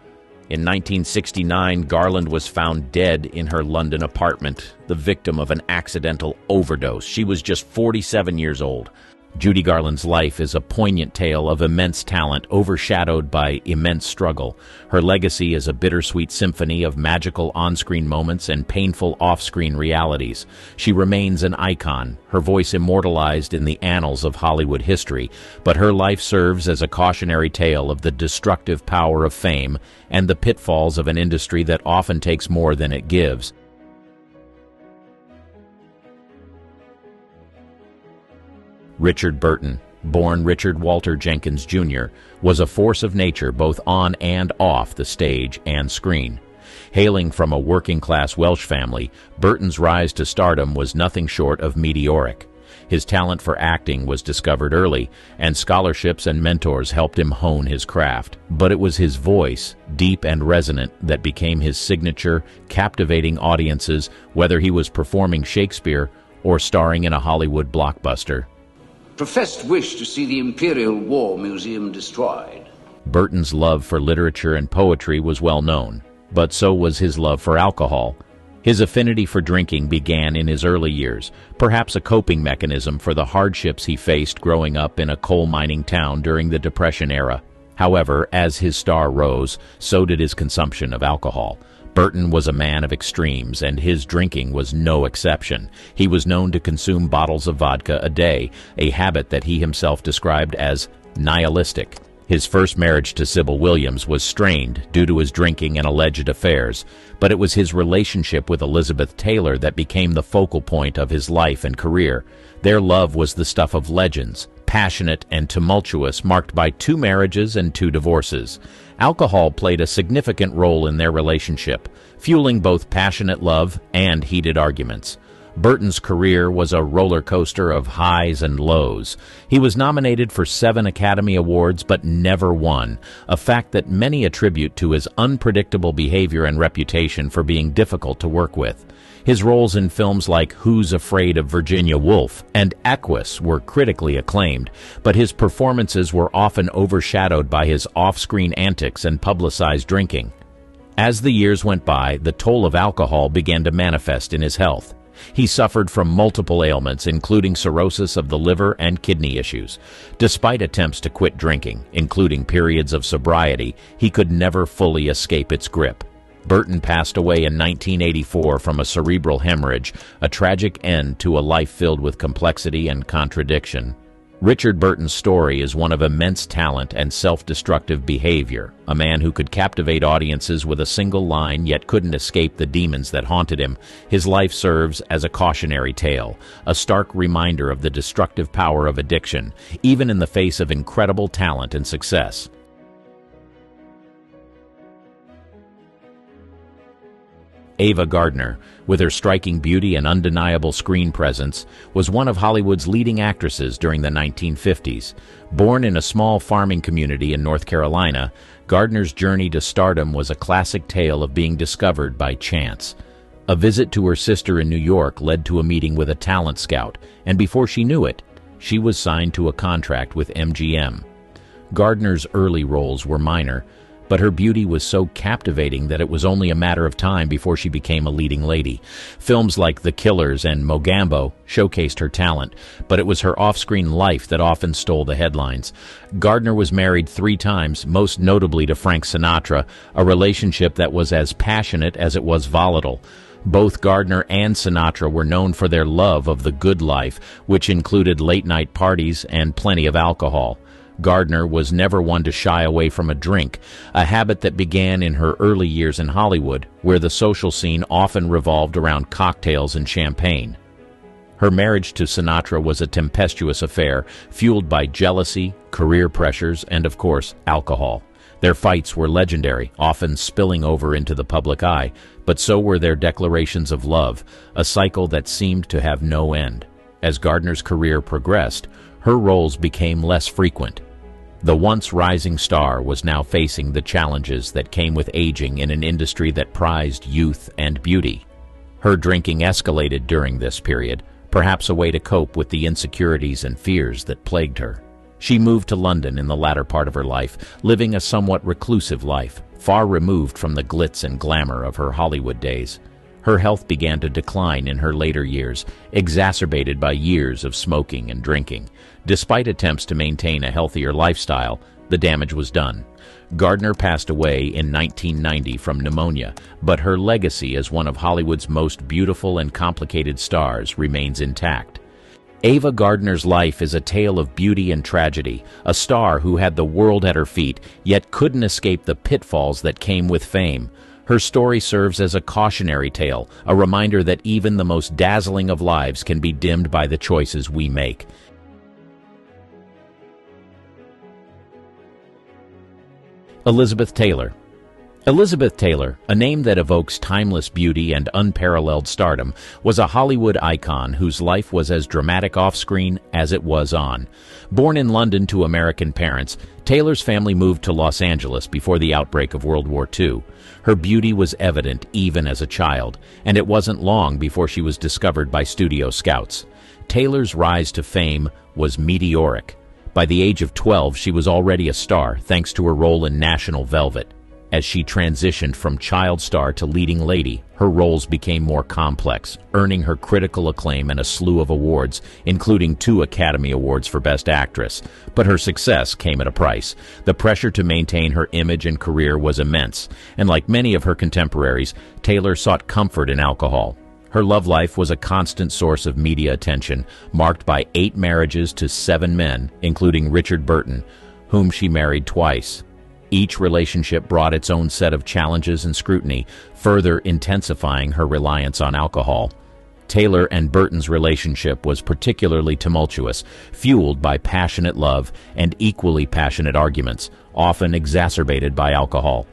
In 1969, Garland was found dead in her London apartment, the victim of an accidental overdose. She was just 47 years old. Judy Garland's life is a poignant tale of immense talent overshadowed by immense struggle. Her legacy is a bittersweet symphony of magical on-screen moments and painful off-screen realities. She remains an icon, her voice immortalized in the annals of Hollywood history, but her life serves as a cautionary tale of the destructive power of fame and the pitfalls of an industry that often takes more than it gives. Richard Burton, born Richard Walter Jenkins Jr., was a force of nature both on and off the stage and screen. Hailing from a working-class Welsh family, Burton's rise to stardom was nothing short of meteoric. His talent for acting was discovered early, and scholarships and mentors helped him hone his craft. But it was his voice, deep and resonant, that became his signature, captivating audiences, whether he was performing Shakespeare or starring in a Hollywood blockbuster. Professed wish to see the Imperial War Museum destroyed. Burton's love for literature and poetry was well known, but so was his love for alcohol. His affinity for drinking began in his early years, perhaps a coping mechanism for the hardships he faced growing up in a coal mining town during the Depression era. However, as his star rose, so did his consumption of alcohol. Burton was a man of extremes, and his drinking was no exception. He was known to consume bottles of vodka a day, a habit that he himself described as nihilistic. His first marriage to Sybil Williams was strained due to his drinking and alleged affairs, but it was his relationship with Elizabeth Taylor that became the focal point of his life and career. Their love was the stuff of legends, passionate and tumultuous, marked by 2 marriages and 2 divorces. Alcohol played a significant role in their relationship, fueling both passionate love and heated arguments. Burton's career was a roller coaster of highs and lows. He was nominated for 7 Academy Awards but never won, a fact that many attribute to his unpredictable behavior and reputation for being difficult to work with. His roles in films like Who's Afraid of Virginia Woolf and Equus were critically acclaimed, but his performances were often overshadowed by his off-screen antics and publicized drinking. As the years went by, the toll of alcohol began to manifest in his health. He suffered from multiple ailments, including cirrhosis of the liver and kidney issues. Despite attempts to quit drinking, including periods of sobriety, he could never fully escape its grip. Burton passed away in 1984 from a cerebral hemorrhage, a tragic end to a life filled with complexity and contradiction. Richard Burton's story is one of immense talent and self-destructive behavior, a man who could captivate audiences with a single line yet couldn't escape the demons that haunted him. His life serves as a cautionary tale, a stark reminder of the destructive power of addiction, even in the face of incredible talent and success. Ava Gardner, with her striking beauty and undeniable screen presence, was one of Hollywood's leading actresses during the 1950s. Born in a small farming community in North Carolina, Gardner's journey to stardom was a classic tale of being discovered by chance. A visit to her sister in New York led to a meeting with a talent scout, and before she knew it, she was signed to a contract with MGM. Gardner's early roles were minor, but her beauty was so captivating that it was only a matter of time before she became a leading lady. Films like The Killers and Mogambo showcased her talent, but it was her off-screen life that often stole the headlines. Gardner was married 3 times, most notably to Frank Sinatra, a relationship that was as passionate as it was volatile. Both Gardner and Sinatra were known for their love of the good life, which included late-night parties and plenty of alcohol. Gardner was never one to shy away from a drink, a habit that began in her early years in Hollywood, where the social scene often revolved around cocktails and champagne. Her marriage to Sinatra was a tempestuous affair, fueled by jealousy, career pressures, and, of course, alcohol. Their fights were legendary, often spilling over into the public eye, but so were their declarations of love, a cycle that seemed to have no end. As Gardner's career progressed, her roles became less frequent. The once rising star was now facing the challenges that came with aging in an industry that prized youth and beauty. Her drinking escalated during this period, perhaps a way to cope with the insecurities and fears that plagued her. She moved to London in the latter part of her life, living a somewhat reclusive life, far removed from the glitz and glamour of her Hollywood days. Her health began to decline in her later years, exacerbated by years of smoking and drinking. Despite attempts to maintain a healthier lifestyle, the damage was done. Gardner passed away in 1990 from pneumonia, but her legacy as one of Hollywood's most beautiful and complicated stars remains intact. Ava Gardner's life is a tale of beauty and tragedy, a star who had the world at her feet, yet couldn't escape the pitfalls that came with fame. Her story serves as a cautionary tale, a reminder that even the most dazzling of lives can be dimmed by the choices we make. Elizabeth Taylor. Elizabeth Taylor, a name that evokes timeless beauty and unparalleled stardom, was a Hollywood icon whose life was as dramatic off-screen as it was on. Born in London to American parents, Taylor's family moved to Los Angeles before the outbreak of World War II. Her beauty was evident even as a child, and it wasn't long before she was discovered by studio scouts. Taylor's rise to fame was meteoric. By the age of 12, she was already a star thanks to her role in National Velvet. As she transitioned from child star to leading lady, her roles became more complex, earning her critical acclaim and a slew of awards, including 2 Academy Awards for Best Actress. But her success came at a price. The pressure to maintain her image and career was immense, and like many of her contemporaries, Taylor sought comfort in alcohol. Her love life was a constant source of media attention, marked by 8 marriages to 7 men, including Richard Burton, whom she married twice. Each relationship brought its own set of challenges and scrutiny, further intensifying her reliance on alcohol. Taylor and Burton's relationship was particularly tumultuous, fueled by passionate love and equally passionate arguments, often exacerbated by alcohol.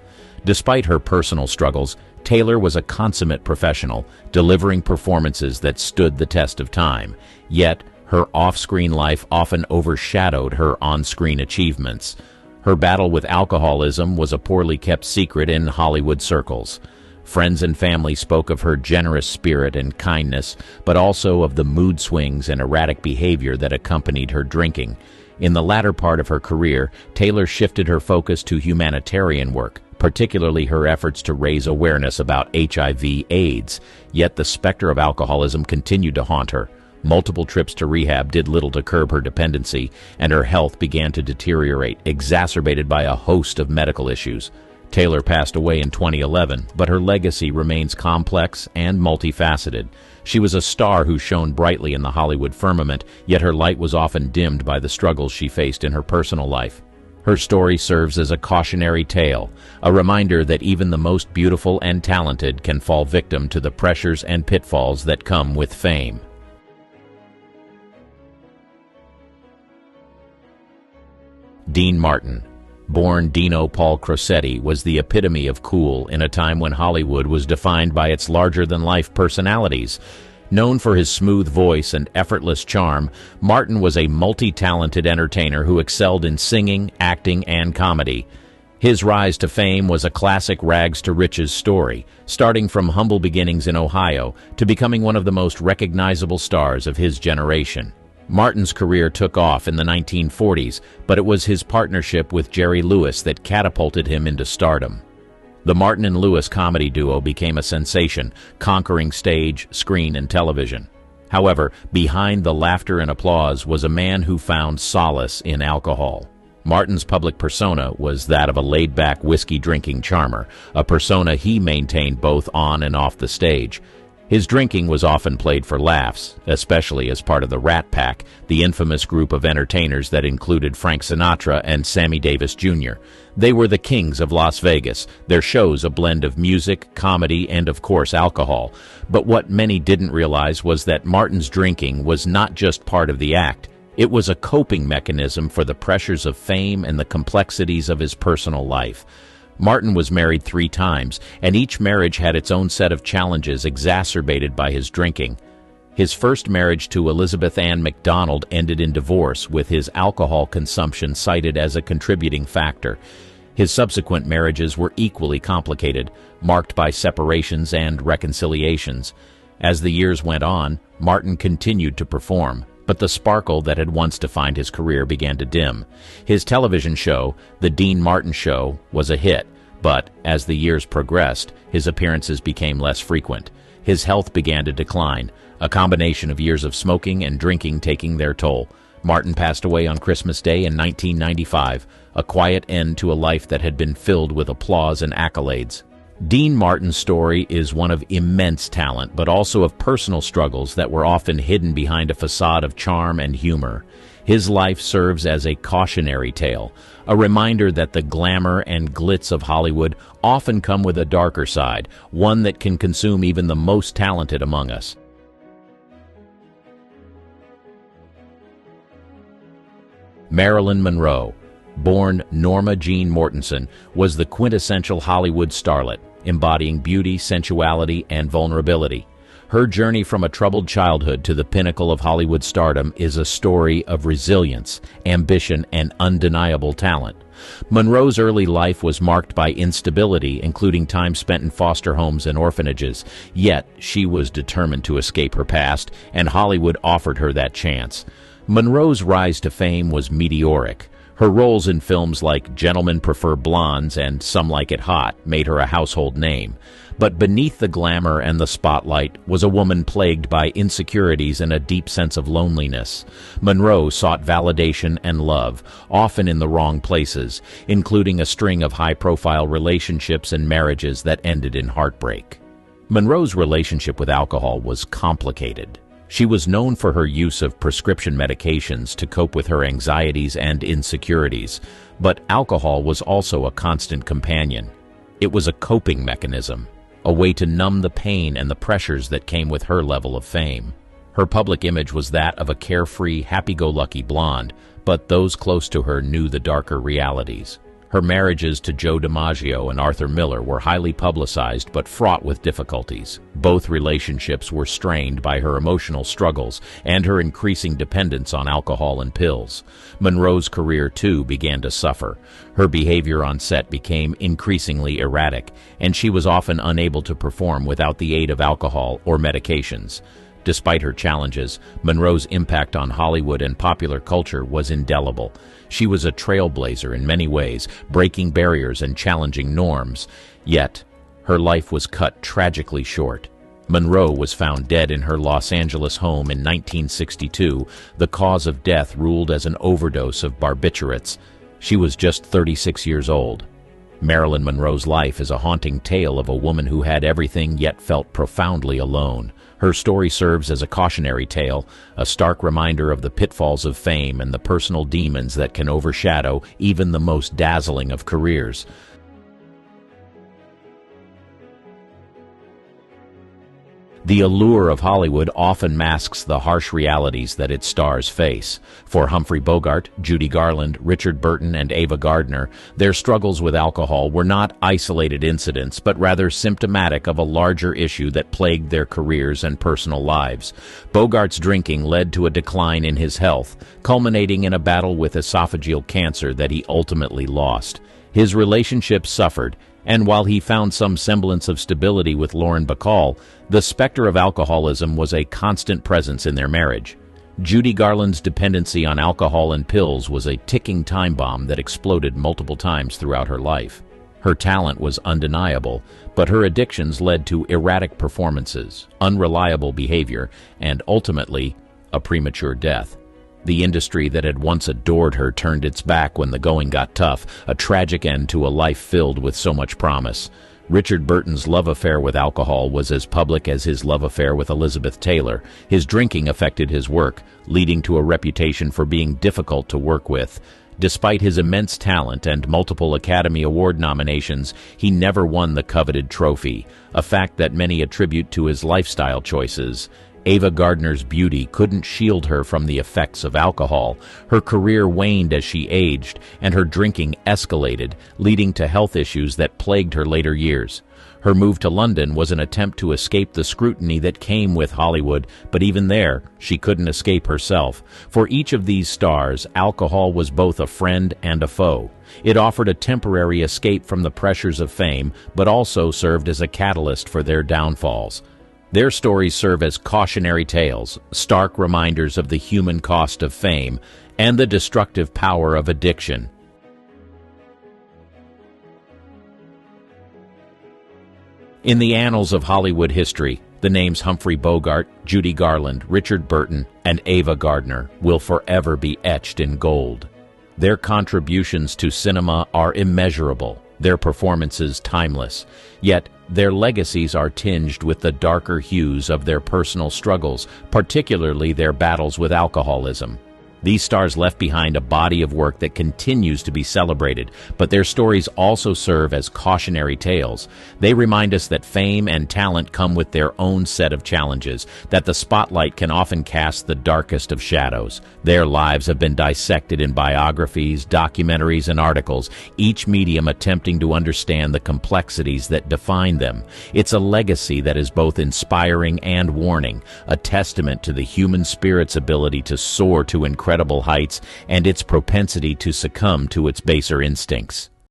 Despite her personal struggles, Taylor was a consummate professional, delivering performances that stood the test of time. Yet, her off-screen life often overshadowed her on-screen achievements. Her battle with alcoholism was a poorly kept secret in Hollywood circles. Friends and family spoke of her generous spirit and kindness, but also of the mood swings and erratic behavior that accompanied her drinking. In the latter part of her career, Taylor shifted her focus to humanitarian work, particularly her efforts to raise awareness about HIV/AIDS. Yet the specter of alcoholism continued to haunt her. Multiple trips to rehab did little to curb her dependency, and her health began to deteriorate, exacerbated by a host of medical issues. Taylor passed away in 2011, but her legacy remains complex and multifaceted. She was a star who shone brightly in the Hollywood firmament, yet her light was often dimmed by the struggles she faced in her personal life. Her story serves as a cautionary tale, a reminder that even the most beautiful and talented can fall victim to the pressures and pitfalls that come with fame. Dean Martin. Born Dino Paul Crosetti, was the epitome of cool in a time when Hollywood was defined by its larger-than-life personalities. Known for his smooth voice and effortless charm, Martin was a multi-talented entertainer who excelled in singing, acting, and comedy. His rise to fame was a classic rags-to-riches story, starting from humble beginnings in Ohio to becoming one of the most recognizable stars of his generation. Martin's career took off in the 1940s, but it was his partnership with Jerry Lewis that catapulted him into stardom. The Martin and Lewis comedy duo became a sensation, conquering stage, screen, and television. However, behind the laughter and applause was a man who found solace in alcohol. Martin's public persona was that of a laid-back whiskey-drinking charmer, a persona he maintained both on and off the stage. His drinking was often played for laughs, especially as part of the Rat Pack, the infamous group of entertainers that included Frank Sinatra and Sammy Davis Jr. They were the kings of Las Vegas, their shows a blend of music, comedy, and of course alcohol. But what many didn't realize was that Martin's drinking was not just part of the act. It was a coping mechanism for the pressures of fame and the complexities of his personal life. Martin was married 3 times, and each marriage had its own set of challenges exacerbated by his drinking. His first marriage to Elizabeth Ann MacDonald ended in divorce, with his alcohol consumption cited as a contributing factor. His subsequent marriages were equally complicated, marked by separations and reconciliations. As the years went on, Martin continued to perform, but the sparkle that had once defined his career began to dim. His television show, The Dean Martin Show, was a hit, but as the years progressed, his appearances became less frequent. His health began to decline, a combination of years of smoking and drinking taking their toll. Martin passed away on Christmas Day in 1995, a quiet end to a life that had been filled with applause and accolades. Dean Martin's story is one of immense talent, but also of personal struggles that were often hidden behind a facade of charm and humor. His life serves as a cautionary tale, a reminder that the glamour and glitz of Hollywood often come with a darker side, one that can consume even the most talented among us. Marilyn Monroe, born Norma Jean Mortensen, was the quintessential Hollywood starlet, embodying beauty, sensuality, and vulnerability. Her journey from a troubled childhood to the pinnacle of Hollywood stardom is a story of resilience, ambition, and undeniable talent. Monroe's early life was marked by instability, including time spent in foster homes and orphanages. Yet, she was determined to escape her past, and Hollywood offered her that chance. Monroe's rise to fame was meteoric. Her roles in films like Gentlemen Prefer Blondes and Some Like It Hot made her a household name. But beneath the glamour and the spotlight was a woman plagued by insecurities and a deep sense of loneliness. Monroe sought validation and love, often in the wrong places, including a string of high-profile relationships and marriages that ended in heartbreak. Monroe's relationship with alcohol was complicated. She was known for her use of prescription medications to cope with her anxieties and insecurities, but alcohol was also a constant companion. It was a coping mechanism, a way to numb the pain and the pressures that came with her level of fame. Her public image was that of a carefree, happy-go-lucky blonde, but those close to her knew the darker realities. Her marriages to Joe DiMaggio and Arthur Miller were highly publicized but fraught with difficulties. Both relationships were strained by her emotional struggles and her increasing dependence on alcohol and pills. Monroe's career, too, began to suffer. Her behavior on set became increasingly erratic, and she was often unable to perform without the aid of alcohol or medications. Despite her challenges, Monroe's impact on Hollywood and popular culture was indelible. She was a trailblazer in many ways, breaking barriers and challenging norms. Yet, her life was cut tragically short. Monroe was found dead in her Los Angeles home in 1962, the cause of death ruled as an overdose of barbiturates. She was just 36 years old. Marilyn Monroe's life is a haunting tale of a woman who had everything yet felt profoundly alone. Her story serves as a cautionary tale, a stark reminder of the pitfalls of fame and the personal demons that can overshadow even the most dazzling of careers. The allure of Hollywood often masks the harsh realities that its stars face. For Humphrey Bogart, Judy Garland, Richard Burton, and Ava Gardner, their struggles with alcohol were not isolated incidents, but rather symptomatic of a larger issue that plagued their careers and personal lives. Bogart's drinking led to a decline in his health, culminating in a battle with esophageal cancer that he ultimately lost. His relationships suffered, and while he found some semblance of stability with Lauren Bacall, the specter of alcoholism was a constant presence in their marriage. Judy Garland's dependency on alcohol and pills was a ticking time bomb that exploded multiple times throughout her life. Her talent was undeniable, but her addictions led to erratic performances, unreliable behavior, and ultimately, a premature death. The industry that had once adored her turned its back when the going got tough, a tragic end to a life filled with so much promise. Richard Burton's love affair with alcohol was as public as his love affair with Elizabeth Taylor. His drinking affected his work, leading to a reputation for being difficult to work with. Despite his immense talent and multiple Academy Award nominations, he never won the coveted trophy, a fact that many attribute to his lifestyle choices. Ava Gardner's beauty couldn't shield her from the effects of alcohol. Her career waned as she aged, and her drinking escalated, leading to health issues that plagued her later years. Her move to London was an attempt to escape the scrutiny that came with Hollywood, but even there, she couldn't escape herself. For each of these stars, alcohol was both a friend and a foe. It offered a temporary escape from the pressures of fame, but also served as a catalyst for their downfalls. Their stories serve as cautionary tales, stark reminders of the human cost of fame and the destructive power of addiction. In the annals of Hollywood history, the names Humphrey Bogart, Judy Garland, Richard Burton, and Ava Gardner will forever be etched in gold. Their contributions to cinema are immeasurable, their performances timeless, yet their legacies are tinged with the darker hues of their personal struggles, particularly their battles with alcoholism. These stars left behind a body of work that continues to be celebrated, but their stories also serve as cautionary tales. They remind us that fame and talent come with their own set of challenges, that the spotlight can often cast the darkest of shadows. Their lives have been dissected in biographies, documentaries, and articles, each medium attempting to understand the complexities that define them. It's a legacy that is both inspiring and warning, a testament to the human spirit's ability to soar to incredible heights and its propensity to succumb to its baser instincts.